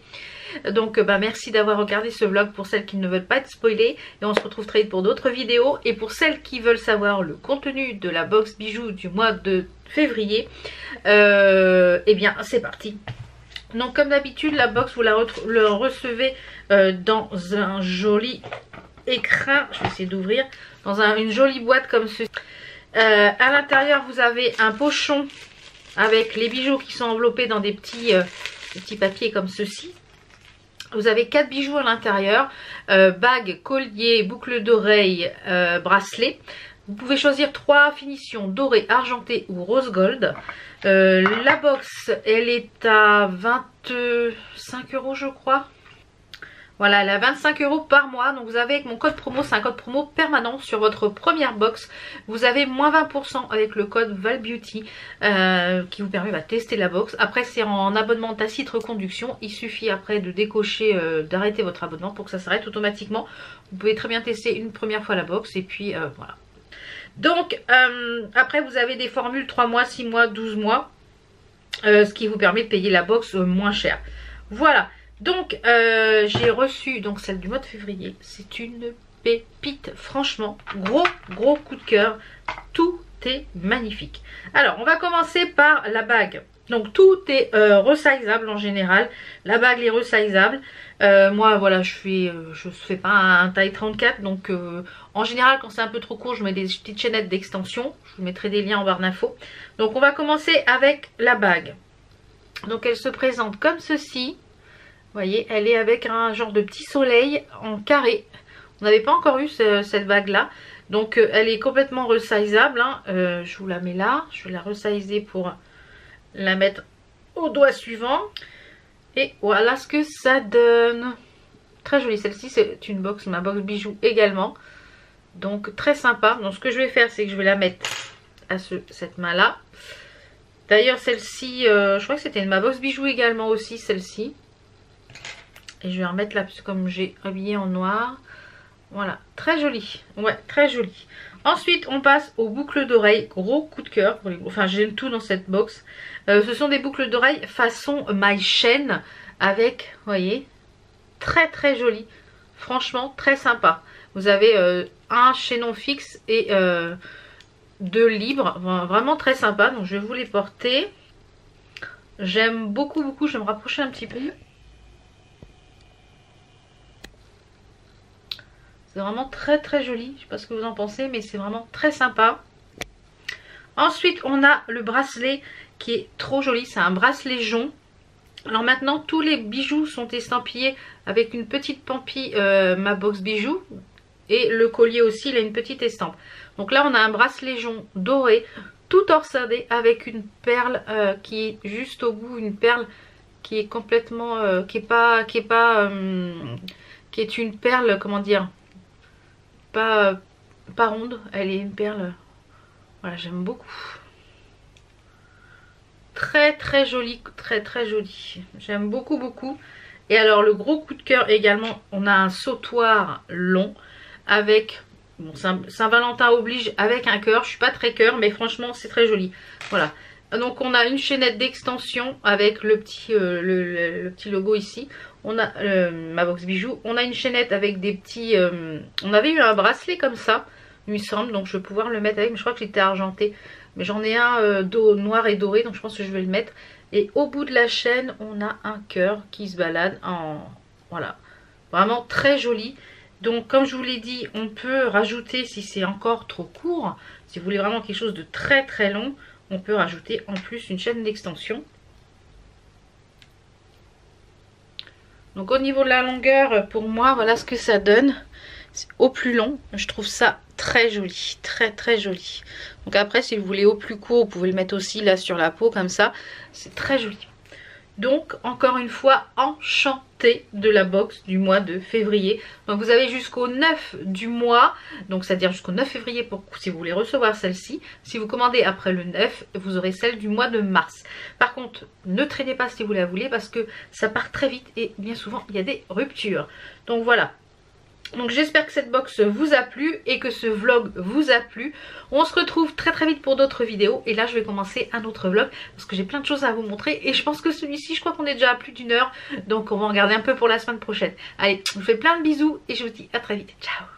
Donc merci d'avoir regardé ce vlog pour celles qui ne veulent pas être spoilées, et on se retrouve très vite pour d'autres vidéos. Et pour celles qui veulent savoir le contenu de la box bijoux du mois de février, eh bien c'est parti. Donc comme d'habitude la box vous la recevez dans un joli écrin, je vais essayer d'ouvrir, dans une jolie boîte comme ceci. À l'intérieur vous avez un pochon avec les bijoux qui sont enveloppés dans des petits papiers comme ceci. Vous avez 4 bijoux à l'intérieur, bague, collier, boucle d'oreille, bracelet. Vous pouvez choisir 3 finitions, doré, argenté ou rose gold. La box, elle est à 25 € je crois. Voilà, elle est à 25 € par mois. Donc vous avez avec mon code promo, c'est un code promo permanent sur votre première box. Vous avez moins 20% avec le code ValBeauty qui vous permet de tester la box. Après c'est en abonnement tacite reconduction. Il suffit après de décocher, d'arrêter votre abonnement pour que ça s'arrête automatiquement. Vous pouvez très bien tester une première fois la box et puis voilà. Donc après vous avez des formules 3 mois, 6 mois, 12 mois. Ce qui vous permet de payer la box moins cher. Voilà. Donc j'ai reçu donc celle du mois de février. C'est une pépite, franchement, gros coup de cœur. Tout est magnifique. Alors on va commencer par la bague. Donc tout est resizeable en général. La bague est resizeable. Moi voilà, je fais pas un taille 34. Donc en général quand c'est un peu trop court, je mets des petites chaînettes d'extension. Je vous mettrai des liens en barre d'infos. Donc on va commencer avec la bague. Donc elle se présente comme ceci. Vous voyez, elle est avec un genre de petit soleil en carré. On n'avait pas encore eu cette bague là. Donc elle est complètement resizeable, hein. Je vous la mets là. Je vais la resizer pour la mettre au doigt suivant. Et voilà ce que ça donne. Très jolie. Celle-ci c'est une box, ma box bijoux également. Donc très sympa. Donc ce que je vais faire c'est que je vais la mettre à cette main là. D'ailleurs celle-ci, je crois que c'était ma box bijoux également aussi, celle-ci. Et je vais remettre là, comme j'ai habillé en noir. Voilà, très joli. Ouais, très joli. Ensuite, on passe aux boucles d'oreilles. Gros coup de cœur. Enfin, j'aime tout dans cette box. Ce sont des boucles d'oreilles façon maille chaîne. Avec, vous voyez, très joli. Franchement, très sympa. Vous avez un chaînon fixe et 2 libres. Vraiment très sympa. Donc, je vais vous les porter. J'aime beaucoup. Je vais me rapprocher un petit peu. C'est vraiment très joli. Je sais pas ce que vous en pensez, mais c'est vraiment très sympa. Ensuite, on a le bracelet qui est trop joli. C'est un bracelet jonc. Alors maintenant, tous les bijoux sont estampillés avec une petite pampille, ma box bijoux. Et le collier aussi, il a une petite estampe. Donc là, on a un bracelet jonc doré, tout torsadé avec une perle qui est juste au bout. Une perle qui est complètement... qui est une perle, comment dire, pas ronde, elle est une perle, Voilà, j'aime beaucoup. Très très joli, très très joli. J'aime beaucoup beaucoup. Et alors le gros coup de cœur également, on a un sautoir long avec, bon, Saint-Valentin oblige, avec un cœur. Je suis pas très cœur, mais franchement c'est très joli. Voilà. Donc on a une chaînette d'extension avec le petit, le petit logo ici. On a ma box bijoux. On a une chaînette avec des petits... on avait eu un bracelet comme ça, il me semble. Donc je vais pouvoir le mettre avec, mais je crois que j'étais argenté. Mais j'en ai un noir et doré, donc je pense que je vais le mettre. Et au bout de la chaîne, on a un cœur qui se balade en... Voilà. Vraiment très joli. Donc comme je vous l'ai dit, on peut rajouter, si c'est encore trop court, si vous voulez vraiment quelque chose de très très long, on peut rajouter en plus une chaîne d'extension. Donc au niveau de la longueur, pour moi, voilà ce que ça donne. Au plus long, je trouve ça très joli, très très joli. Donc après, si vous voulez au plus court, vous pouvez le mettre aussi là sur la peau comme ça. C'est très joli. Donc encore une fois, enchantée de la box du mois de février. Donc vous avez jusqu'au 9 du mois, donc c'est-à-dire jusqu'au 9 février pour si vous voulez recevoir celle-ci. Si vous commandez après le 9, vous aurez celle du mois de mars. Par contre, ne traînez pas si vous la voulez parce que ça part très vite et bien souvent il y a des ruptures. Donc voilà. Donc j'espère que cette box vous a plu et que ce vlog vous a plu. On se retrouve très très vite pour d'autres vidéos. Et là je vais commencer un autre vlog parce que j'ai plein de choses à vous montrer. Et je pense que celui-ci, je crois qu'on est déjà à plus d'1 heure. Donc on va en garder un peu pour la semaine prochaine. Allez, je vous fais plein de bisous et je vous dis à très vite. Ciao.